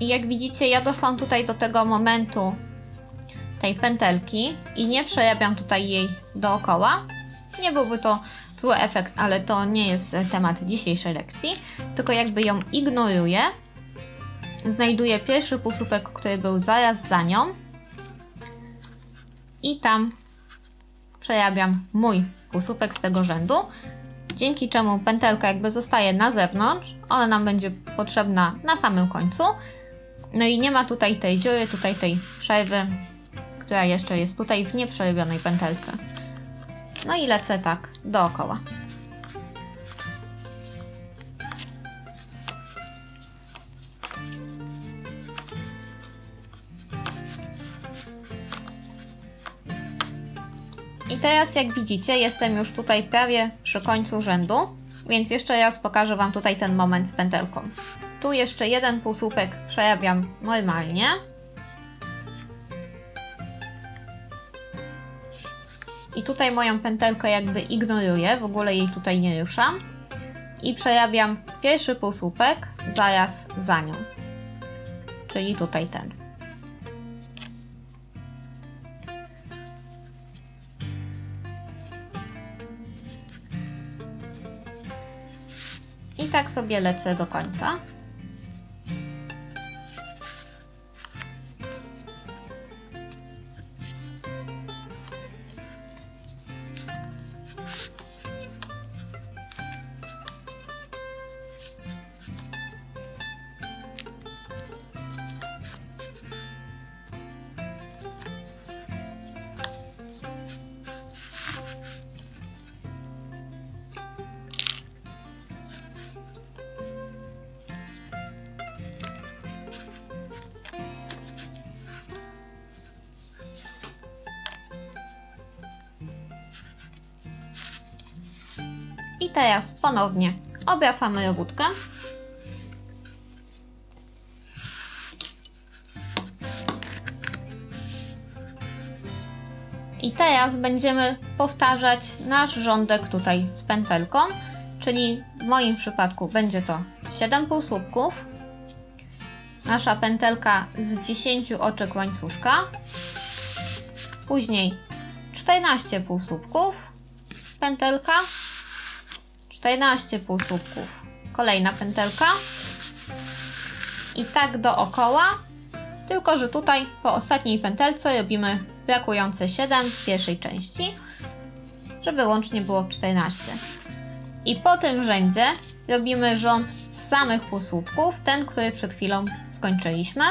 I jak widzicie, ja doszłam tutaj do tego momentu tej pętelki i nie przerabiam tutaj jej dookoła. Nie byłby to zły efekt, ale to nie jest temat dzisiejszej lekcji, tylko jakby ją ignoruję. Znajduję pierwszy półsłupek, który był zaraz za nią i tam przerabiam mój półsłupek z tego rzędu, dzięki czemu pętelka jakby zostaje na zewnątrz, ona nam będzie potrzebna na samym końcu. No i nie ma tutaj tej dziury, tutaj tej przerwy, która jeszcze jest tutaj w nieprzerobionej pętelce. No i lecę tak dookoła. I teraz jak widzicie, jestem już tutaj prawie przy końcu rzędu, więc jeszcze raz pokażę Wam tutaj ten moment z pętelką. Tu jeszcze jeden półsłupek przerabiam normalnie. I tutaj moją pętelkę jakby ignoruję, w ogóle jej tutaj nie ruszam. I przerabiam pierwszy półsłupek zaraz za nią. Czyli tutaj ten. I tak sobie lecę do końca. I teraz ponownie obracamy robótkę. I teraz będziemy powtarzać nasz rządek tutaj z pętelką, czyli w moim przypadku będzie to 7 półsłupków, nasza pętelka z 10 oczek łańcuszka, później 14 półsłupków, pętelka, 14 półsłupków, kolejna pętelka i tak dookoła, tylko że tutaj po ostatniej pętelce robimy brakujące 7 z pierwszej części, żeby łącznie było 14. I po tym rzędzie robimy rząd z samych półsłupków, ten, który przed chwilą skończyliśmy.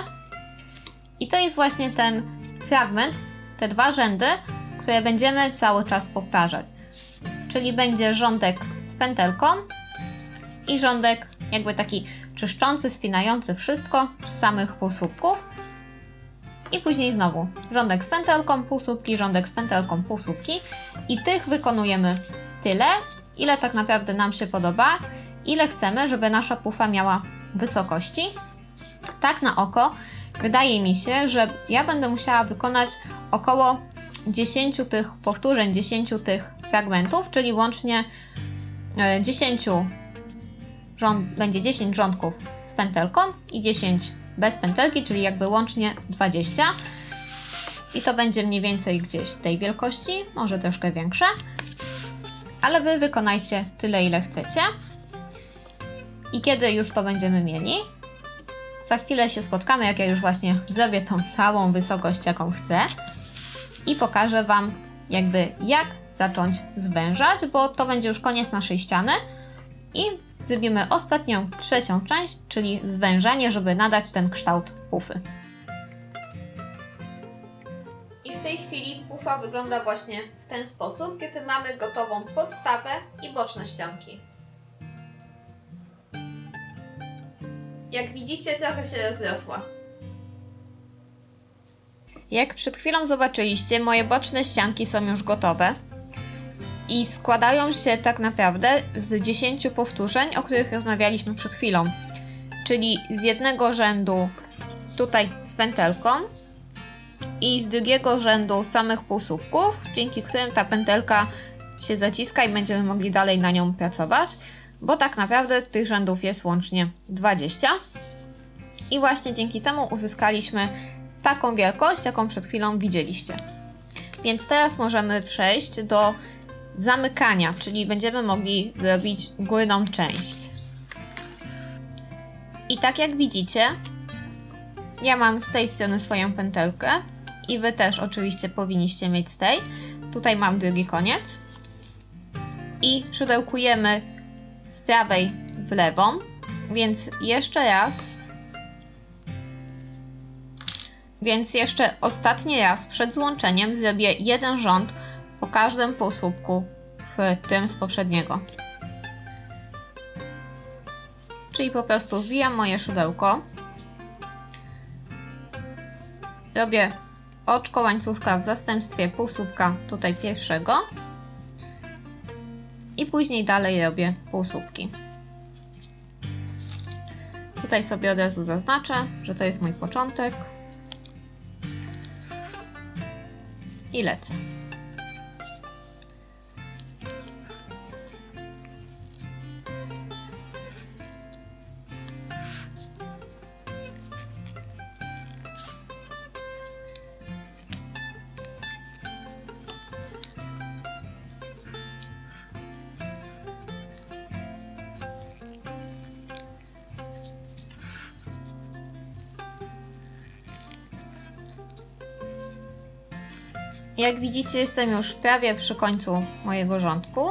I to jest właśnie ten fragment, te dwa rzędy, które będziemy cały czas powtarzać. Czyli będzie rządek z pętelką i rządek jakby taki czyszczący, spinający wszystko z samych półsłupków. I później znowu rządek z pętelką, półsłupki, rządek z pętelką, półsłupki. I tych wykonujemy tyle, ile tak naprawdę nam się podoba, ile chcemy, żeby nasza pufa miała wysokości. Tak na oko wydaje mi się, że ja będę musiała wykonać około 10 tych powtórzeń, 10 tych fragmentów, czyli łącznie 10 będzie 10 rządków z pętelką i 10 bez pętelki, czyli jakby łącznie 20. I to będzie mniej więcej gdzieś tej wielkości, może troszkę większe. Ale Wy wykonajcie tyle, ile chcecie. I kiedy już to będziemy mieli, za chwilę się spotkamy, jak ja już właśnie zrobię tą całą wysokość, jaką chcę. I pokażę Wam jakby jak zacząć zwężać, bo to będzie już koniec naszej ściany. I zrobimy ostatnią, trzecią część, czyli zwężenie, żeby nadać ten kształt pufy. I w tej chwili pufa wygląda właśnie w ten sposób, kiedy mamy gotową podstawę i boczne ścianki. Jak widzicie, trochę się rozrosła. Jak przed chwilą zobaczyliście, moje boczne ścianki są już gotowe. I składają się tak naprawdę z 10 powtórzeń, o których rozmawialiśmy przed chwilą. Czyli z jednego rzędu tutaj z pętelką i z drugiego rzędu samych półsłupków, dzięki którym ta pętelka się zaciska i będziemy mogli dalej na nią pracować, bo tak naprawdę tych rzędów jest łącznie 20. I właśnie dzięki temu uzyskaliśmy taką wielkość, jaką przed chwilą widzieliście. Więc teraz możemy przejść do zamykania, czyli będziemy mogli zrobić górną część. I tak jak widzicie, ja mam z tej strony swoją pętelkę i Wy też oczywiście powinniście mieć z tej. Tutaj mam drugi koniec i szydełkujemy z prawej w lewą, więc jeszcze ostatni raz przed złączeniem zrobię jeden rząd po każdym półsłupku w tym z poprzedniego. Czyli po prostu wbijam moje szydełko, robię oczko łańcuszka w zastępstwie półsłupka tutaj pierwszego i później dalej robię półsłupki. Tutaj sobie od razu zaznaczę, że to jest mój początek i lecę. Jak widzicie, jestem już prawie przy końcu mojego rządku,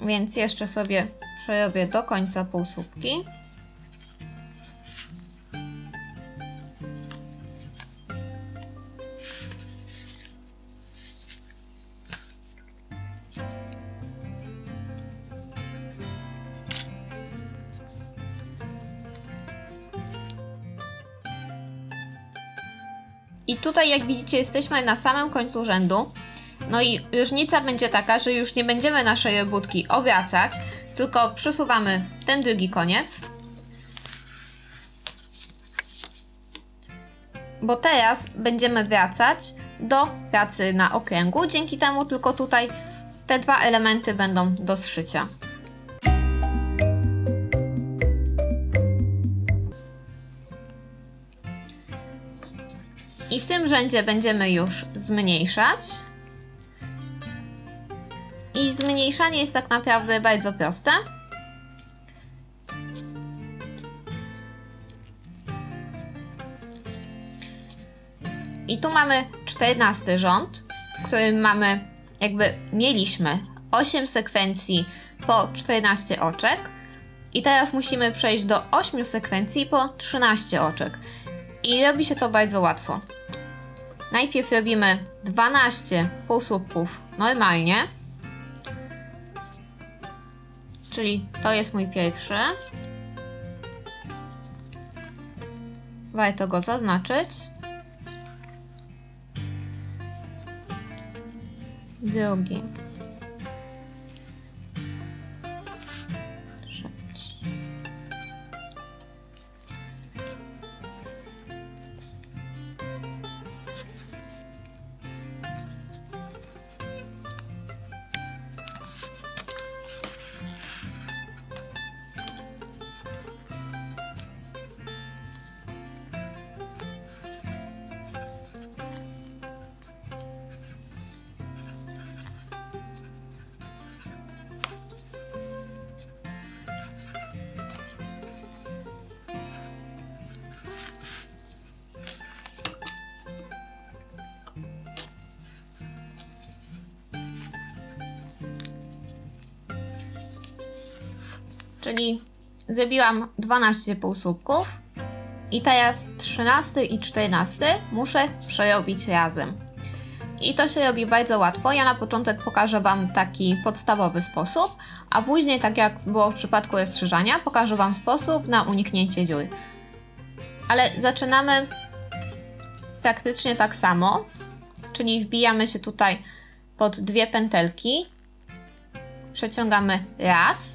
więc jeszcze sobie przerobię do końca półsłupki. I tutaj, jak widzicie, jesteśmy na samym końcu rzędu. No i różnica będzie taka, że już nie będziemy naszej robótki obracać, tylko przesuwamy ten drugi koniec. Bo teraz będziemy wracać do pracy na okręgu. Dzięki temu tylko tutaj te dwa elementy będą do zszycia. I w tym rzędzie będziemy już zmniejszać. I zmniejszanie jest tak naprawdę bardzo proste. I tu mamy 14 rząd, w którym mieliśmy 8 sekwencji po 14 oczek. I teraz musimy przejść do 8 sekwencji po 13 oczek. I robi się to bardzo łatwo. Najpierw robimy 12 półsłupków normalnie. Czyli to jest mój pierwszy. Warto go zaznaczyć. Drugi. Trzeci. Czyli zrobiłam 12 półsłupków i teraz 13 i 14 muszę przerobić razem. I to się robi bardzo łatwo. Ja na początek pokażę Wam taki podstawowy sposób, a później, tak jak było w przypadku rozszerzania, pokażę Wam sposób na uniknięcie dziur. Ale zaczynamy praktycznie tak samo, czyli wbijamy się tutaj pod dwie pętelki, przeciągamy raz,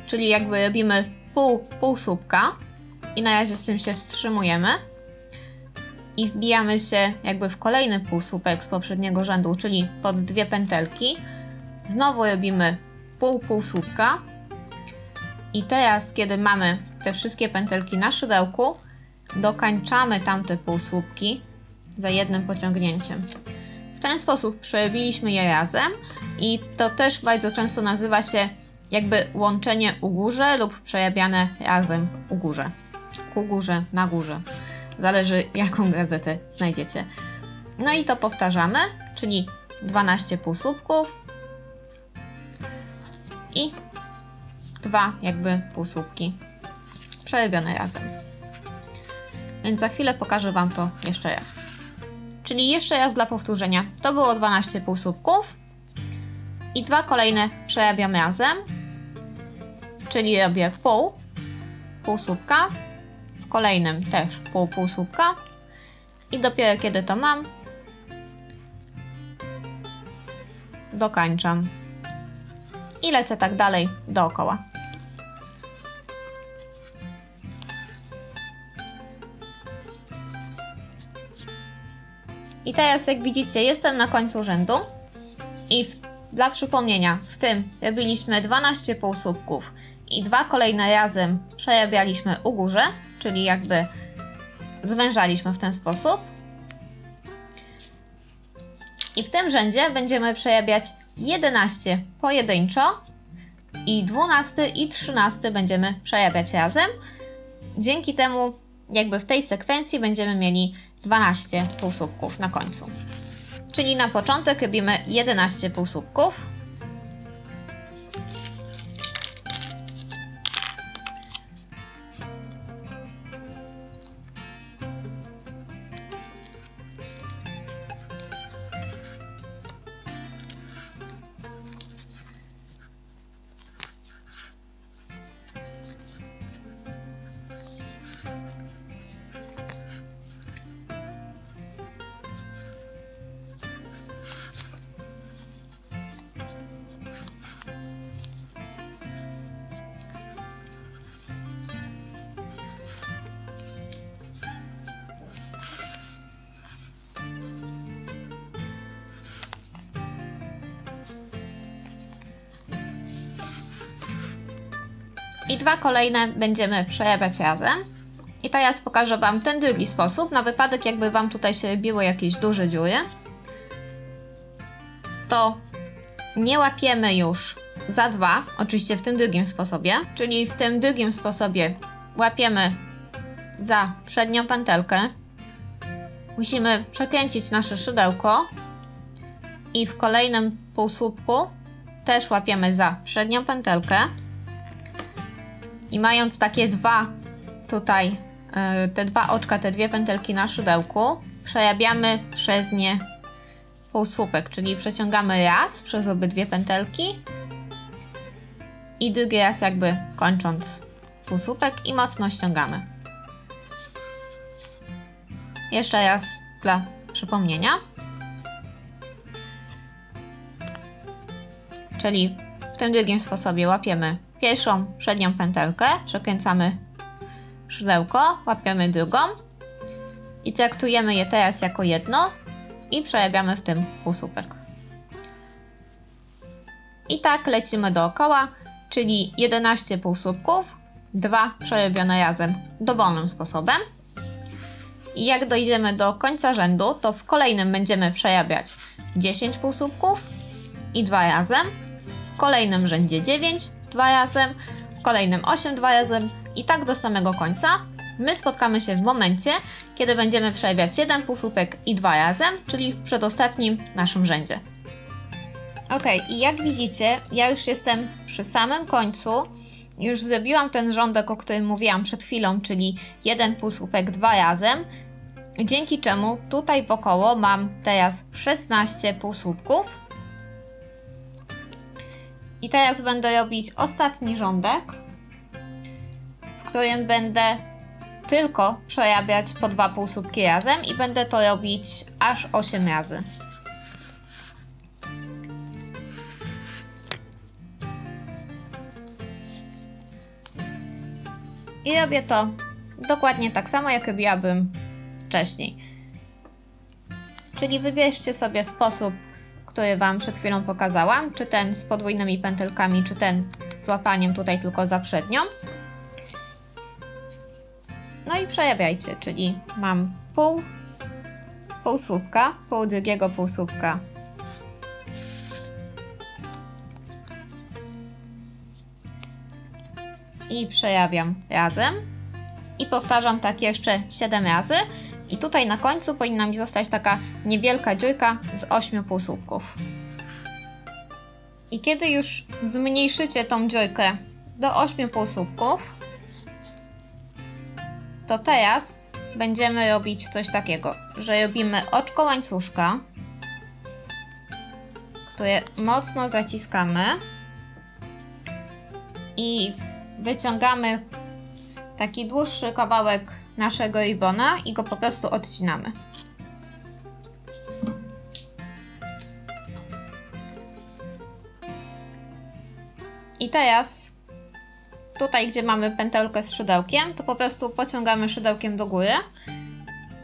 czyli jakby robimy półsłupka i na razie z tym się wstrzymujemy i wbijamy się jakby w kolejny półsłupek z poprzedniego rzędu, czyli pod dwie pętelki, znowu robimy półsłupka i teraz, kiedy mamy te wszystkie pętelki na szydełku, dokańczamy tamte półsłupki za jednym pociągnięciem. W ten sposób przerobiliśmy je razem i to też bardzo często nazywa się jakby łączenie u górze lub przerabiane razem u górze. Ku górze, na górze. Zależy, jaką gazetę znajdziecie. No i to powtarzamy, czyli 12 półsłupków i dwa jakby półsłupki przerobione razem. Więc za chwilę pokażę Wam to jeszcze raz. Czyli jeszcze raz dla powtórzenia. To było 12 półsłupków i dwa kolejne przerabiamy razem. Czyli robię półsłupka, w kolejnym też półsłupka i dopiero kiedy to mam, dokańczam i lecę tak dalej dookoła. I teraz, jak widzicie, jestem na końcu rzędu i dla przypomnienia, w tym robiliśmy 12 półsłupków i dwa kolejne razem przerabialiśmy u górze, czyli jakby zwężaliśmy w ten sposób. I w tym rzędzie będziemy przerabiać 11 pojedynczo i 12 i 13 będziemy przerabiać razem. Dzięki temu jakby w tej sekwencji będziemy mieli 12 półsłupków na końcu. Czyli na początek robimy 11 półsłupków. I dwa kolejne będziemy przerabiać razem. I teraz pokażę Wam ten drugi sposób, na wypadek jakby Wam tutaj się robiły jakieś duże dziury. To nie łapiemy już za dwa, oczywiście w tym drugim sposobie, czyli w tym drugim sposobie łapiemy za przednią pętelkę. Musimy przekręcić nasze szydełko i w kolejnym półsłupku też łapiemy za przednią pętelkę. I mając takie dwa tutaj, te dwa oczka, te dwie pętelki na szydełku, przerabiamy przez nie półsłupek, czyli przeciągamy raz przez obydwie pętelki i drugi raz jakby kończąc półsłupek i mocno ściągamy. Jeszcze raz dla przypomnienia. Czyli w tym drugim sposobie łapiemy pierwszą przednią pętelkę, przekręcamy szydełko, łapiemy drugą i traktujemy je teraz jako jedno i przerabiamy w tym półsłupek. I tak lecimy dookoła, czyli 11 półsłupków, 2 przerobione razem dowolnym sposobem. I jak dojdziemy do końca rzędu, to w kolejnym będziemy przerabiać 10 półsłupków i 2 razem, w kolejnym rzędzie 9, 2 razem, w kolejnym 8, 2 razem i tak do samego końca. My spotkamy się w momencie, kiedy będziemy przerabiać 1 półsłupek i 2 razem, czyli w przedostatnim naszym rzędzie. Ok, i jak widzicie, ja już jestem przy samym końcu. Już zrobiłam ten rządek, o którym mówiłam przed chwilą, czyli 1 półsłupek 2 razem, dzięki czemu tutaj wokoło mam teraz 16 półsłupków. I teraz będę robić ostatni rządek, w którym będę tylko przerabiać po 2 półsłupki razem i będę to robić aż 8 razy. I robię to dokładnie tak samo, jak robiłabym wcześniej. Czyli wybierzcie sobie sposób, który Wam przed chwilą pokazałam, czy ten z podwójnymi pętelkami, czy ten z łapaniem tutaj tylko za przednią. No i przerabiajcie, czyli mam pół półsłupka, pół drugiego półsłupka. I przerabiam razem. I powtarzam tak jeszcze 7 razy. I tutaj na końcu powinna mi zostać taka niewielka dziurka z 8 półsłupków. I kiedy już zmniejszycie tą dziurkę do 8 półsłupków, to teraz będziemy robić coś takiego, że robimy oczko łańcuszka, które mocno zaciskamy i wyciągamy taki dłuższy kawałek naszego ribona i go po prostu odcinamy. I teraz tutaj, gdzie mamy pętelkę z szydełkiem, to po prostu pociągamy szydełkiem do góry,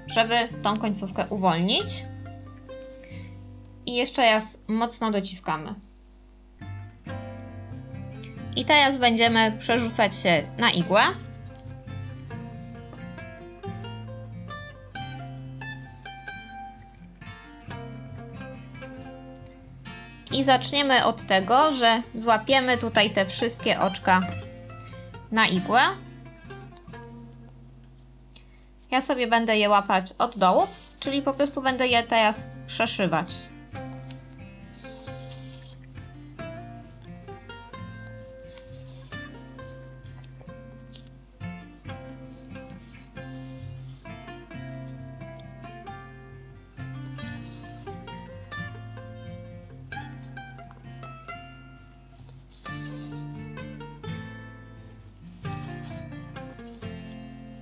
żeby tą końcówkę uwolnić. I jeszcze raz mocno dociskamy. I teraz będziemy przerzucać się na igłę. I zaczniemy od tego, że złapiemy tutaj te wszystkie oczka na igłę. Ja sobie będę je łapać od dołu, czyli po prostu będę je teraz przeszywać.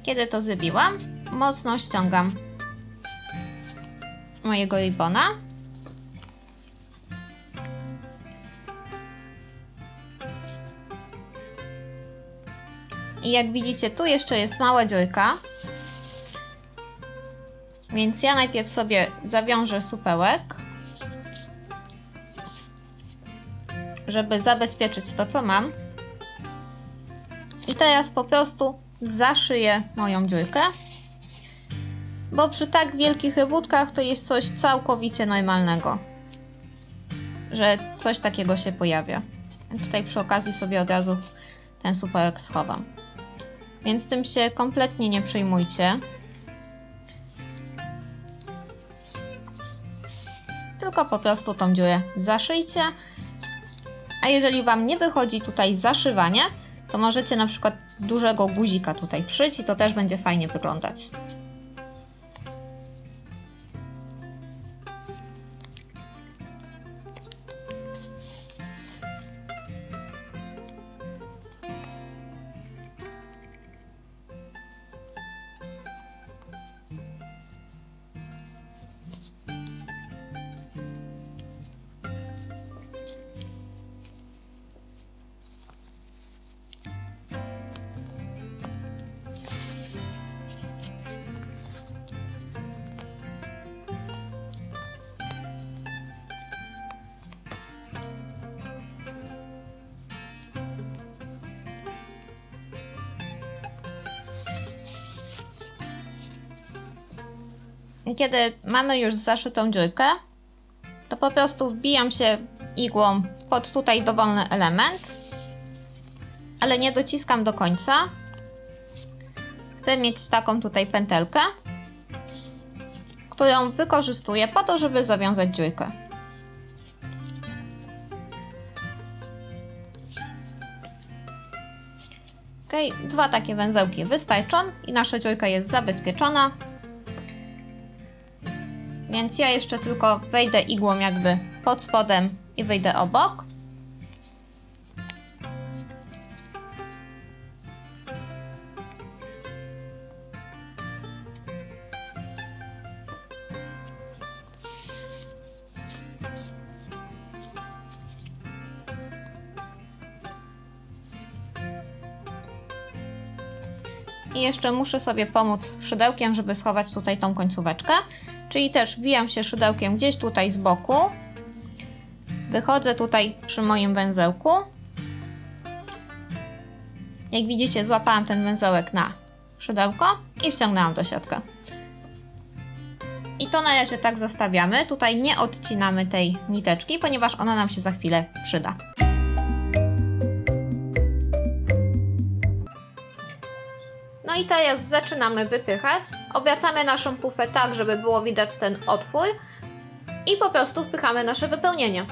Kiedy to zrobiłam, mocno ściągam mojego ribona. I jak widzicie, tu jeszcze jest mała dziurka. Więc ja najpierw sobie zawiążę supełek, żeby zabezpieczyć to, co mam. I teraz po prostu zaszyję moją dziurkę, bo przy tak wielkich rybótkach to jest coś całkowicie normalnego, że coś takiego się pojawia. Tutaj przy okazji sobie od razu ten supełek schowam. Więc tym się kompletnie nie przejmujcie. Tylko po prostu tą dziurę zaszyjcie. A jeżeli Wam nie wychodzi tutaj zaszywanie, to możecie na przykład dużego guzika tutaj wszyć i to też będzie fajnie wyglądać. I kiedy mamy już zaszytą dziurkę, to po prostu wbijam się igłą pod tutaj dowolny element, ale nie dociskam do końca. Chcę mieć taką tutaj pętelkę, którą wykorzystuję po to, żeby zawiązać dziurkę. Ok, 2 takie węzełki wystarczą i nasza dziurka jest zabezpieczona. Więc ja jeszcze tylko wejdę igłą jakby pod spodem i wyjdę obok. I jeszcze muszę sobie pomóc szydełkiem, żeby schować tutaj tą końcóweczkę. Czyli też wbijam się szydełkiem gdzieś tutaj z boku. Wychodzę tutaj przy moim węzełku. Jak widzicie, złapałam ten węzełek na szydełko i wciągnęłam do środka. I to na razie tak zostawiamy. Tutaj nie odcinamy tej niteczki, ponieważ ona nam się za chwilę przyda. No i teraz zaczynamy wypychać. Obracamy naszą pufę tak, żeby było widać ten otwór i po prostu wpychamy nasze wypełnienie.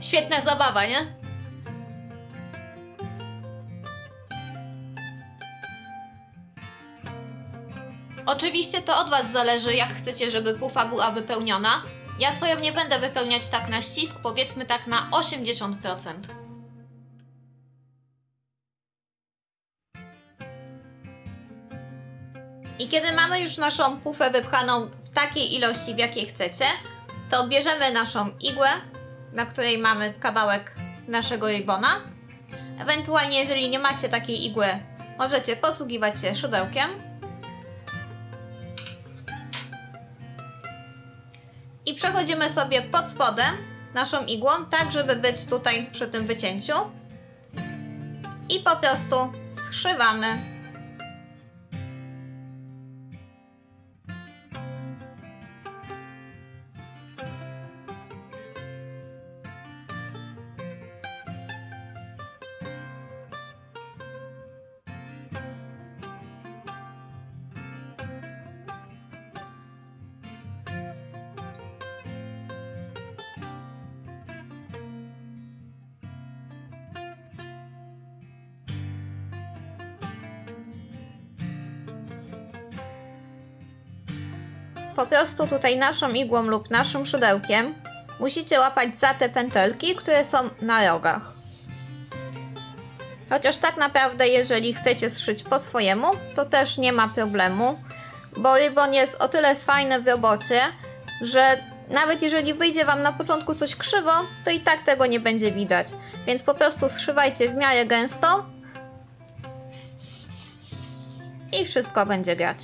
Świetna zabawa, nie? Oczywiście to od Was zależy, jak chcecie, żeby pufa była wypełniona. Ja swoją nie będę wypełniać tak na ścisk, powiedzmy tak na 80%. I kiedy mamy już naszą pufę wypchaną w takiej ilości, w jakiej chcecie, to bierzemy naszą igłę, na której mamy kawałek naszego ribona. Ewentualnie, jeżeli nie macie takiej igły, możecie posługiwać się szydełkiem. I przechodzimy sobie pod spodem naszą igłą, tak żeby być tutaj przy tym wycięciu. I po prostu zszywamy. Po prostu tutaj naszą igłą lub naszym szydełkiem musicie łapać za te pętelki, które są na rogach. Chociaż tak naprawdę, jeżeli chcecie zszyć po swojemu, to też nie ma problemu, bo rybon jest o tyle fajny w robocie, że nawet jeżeli wyjdzie Wam na początku coś krzywo, to i tak tego nie będzie widać. Więc po prostu zszywajcie w miarę gęsto i wszystko będzie grać.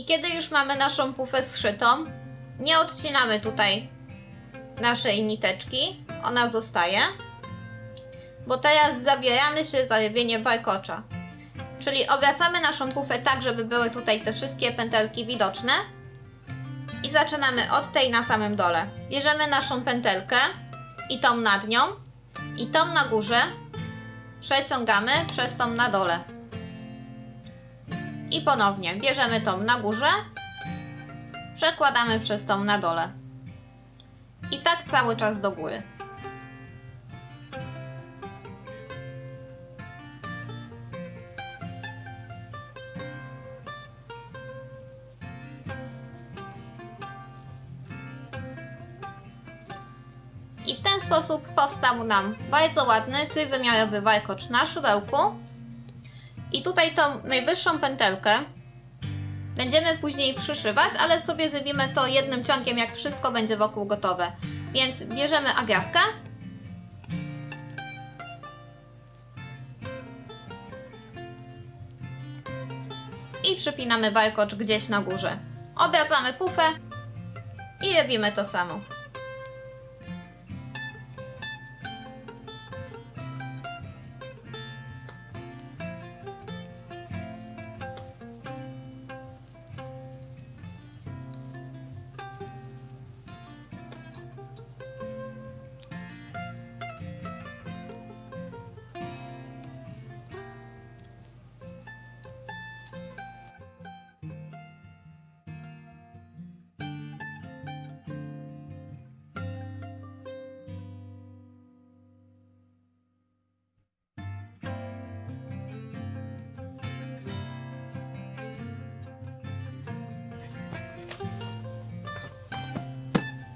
Kiedy już mamy naszą pufę zszytą, nie odcinamy tutaj naszej niteczki, ona zostaje, bo teraz zabieramy się za robienie warkocza. Czyli obracamy naszą pufę tak, żeby były tutaj te wszystkie pętelki widoczne i zaczynamy od tej na samym dole. Bierzemy naszą pętelkę i tą nad nią i tą na górze przeciągamy przez tą na dole. I ponownie bierzemy tą na górze, przekładamy przez tą na dole. I tak cały czas do góry. I w ten sposób powstał nam bardzo ładny, trójwymiarowy warkocz na szydełku. I tutaj tą najwyższą pętelkę będziemy później przyszywać, ale sobie zrobimy to jednym ciągiem, jak wszystko będzie wokół gotowe. Więc bierzemy agrafkę i przypinamy warkocz gdzieś na górze. Obracamy pufę i robimy to samo.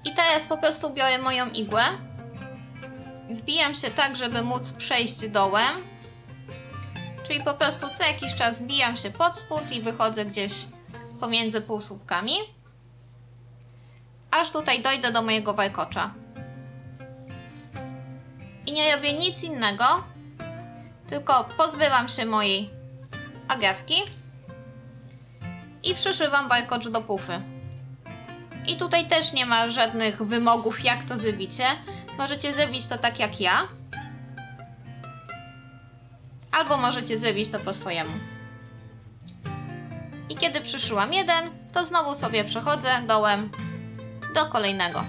I teraz po prostu biorę moją igłę, wbijam się tak, żeby móc przejść dołem, czyli po prostu co jakiś czas wbijam się pod spód i wychodzę gdzieś pomiędzy półsłupkami, aż tutaj dojdę do mojego warkocza. I nie robię nic innego, tylko pozbywam się mojej agrafki i przyszywam warkocz do pufy. I tutaj też nie ma żadnych wymogów, jak to zrobicie. Możecie zrobić to tak jak ja, albo możecie zrobić to po swojemu. I kiedy przyszyłam jeden, to znowu sobie przechodzę dołem do kolejnego.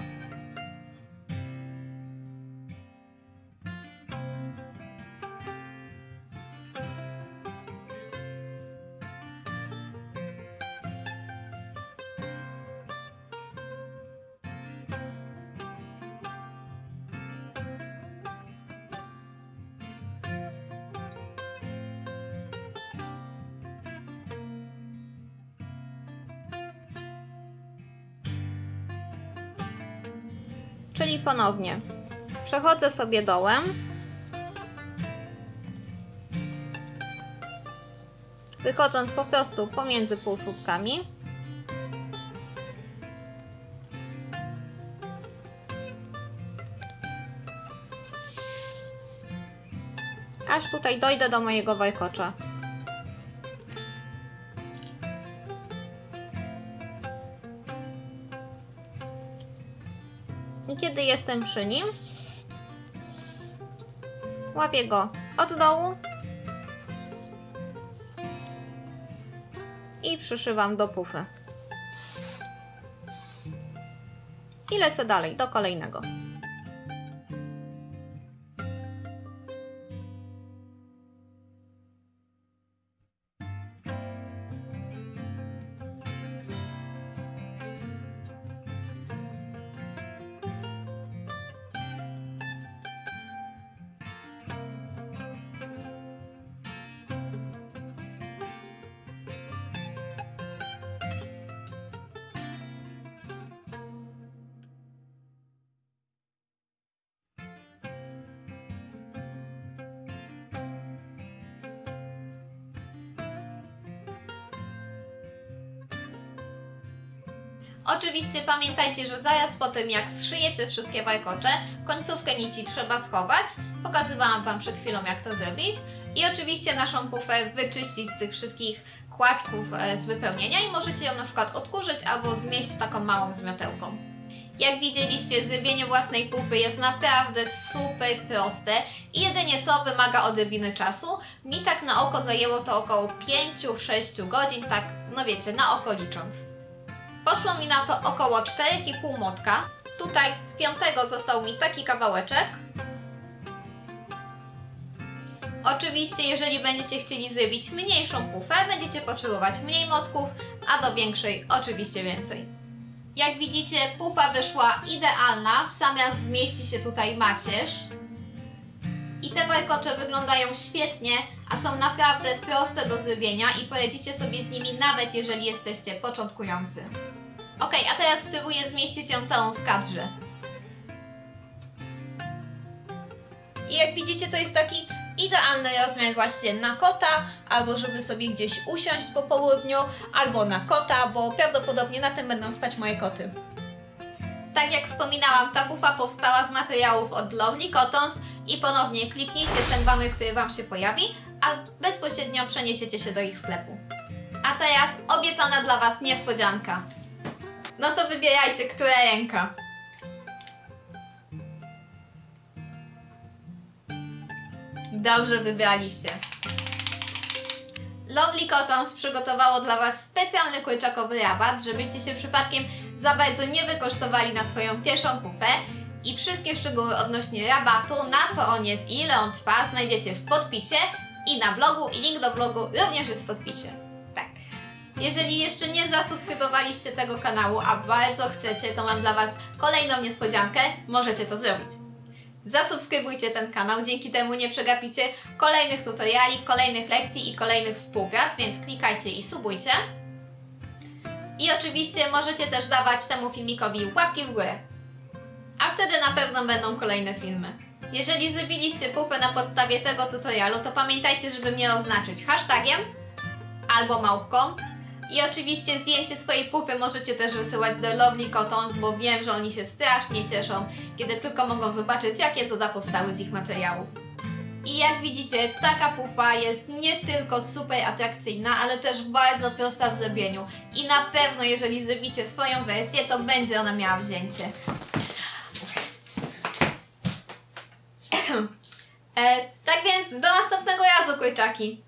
Czyli ponownie przechodzę sobie dołem, wychodząc po prostu pomiędzy półsłupkami. Aż tutaj dojdę do mojego warkocza. I kiedy jestem przy nim, łapię go od dołu i przyszywam do pufy. I lecę dalej, do kolejnego. Oczywiście pamiętajcie, że zaraz po tym jak zszyjecie wszystkie warkocze, końcówkę nici trzeba schować. Pokazywałam Wam przed chwilą jak to zrobić. I oczywiście naszą pufę wyczyścić z tych wszystkich kłaczków z wypełnienia i możecie ją na przykład odkurzyć albo zmieść taką małą zmiotełką. Jak widzieliście, zrobienie własnej pufy jest naprawdę super proste i jedynie co wymaga odrobiny czasu. Mi tak na oko zajęło to około 5-6 godzin, tak no wiecie, na oko licząc. Poszło mi na to około 4,5 młotka. Tutaj z 5 został mi taki kawałeczek. Oczywiście, jeżeli będziecie chcieli zrobić mniejszą pufę, będziecie potrzebować mniej młotków, a do większej oczywiście więcej. Jak widzicie, pufa wyszła idealna, w sam raz zmieści się tutaj macierz. I te warkocze wyglądają świetnie, a są naprawdę proste do zrobienia i poradzicie sobie z nimi nawet jeżeli jesteście początkujący. Ok, a teraz spróbuję zmieścić ją całą w kadrze. I jak widzicie, to jest taki idealny rozmiar właśnie na kota, albo żeby sobie gdzieś usiąść po południu, albo na kota, bo prawdopodobnie na tym będą spać moje koty. Tak jak wspominałam, ta pufa powstała z materiałów od Lovely Cottons i ponownie kliknijcie w ten banner, który Wam się pojawi, a bezpośrednio przeniesiecie się do ich sklepu. A teraz obiecana dla Was niespodzianka. No to wybierajcie, która ręka. Dobrze wybraliście. Lovely Cottons przygotowało dla Was specjalny kurczakowy rabat, żebyście się przypadkiem za bardzo nie wykosztowali na swoją pierwszą pufę. I wszystkie szczegóły odnośnie rabatu, na co on jest i ile on trwa, znajdziecie w podpisie i na blogu, i link do blogu również jest w podpisie. Tak. Jeżeli jeszcze nie zasubskrybowaliście tego kanału, a bardzo chcecie, to mam dla Was kolejną niespodziankę, możecie to zrobić. Zasubskrybujcie ten kanał, dzięki temu nie przegapicie kolejnych tutoriali, kolejnych lekcji i kolejnych współprac, więc klikajcie i subujcie. I oczywiście możecie też dawać temu filmikowi łapki w górę. A wtedy na pewno będą kolejne filmy. Jeżeli zrobiliście pufę na podstawie tego tutorialu, to pamiętajcie, żeby mnie oznaczyć hashtagiem albo małpką. I oczywiście zdjęcie swojej pufy możecie też wysyłać do Lovely Cottons, bo wiem, że oni się strasznie cieszą, kiedy tylko mogą zobaczyć, jakie cuda powstały z ich materiału. I jak widzicie, taka pufa jest nie tylko super atrakcyjna, ale też bardzo prosta w zrobieniu. I na pewno, jeżeli zrobicie swoją wersję, to będzie ona miała wzięcie. Tak więc do następnego razu, kurczaki.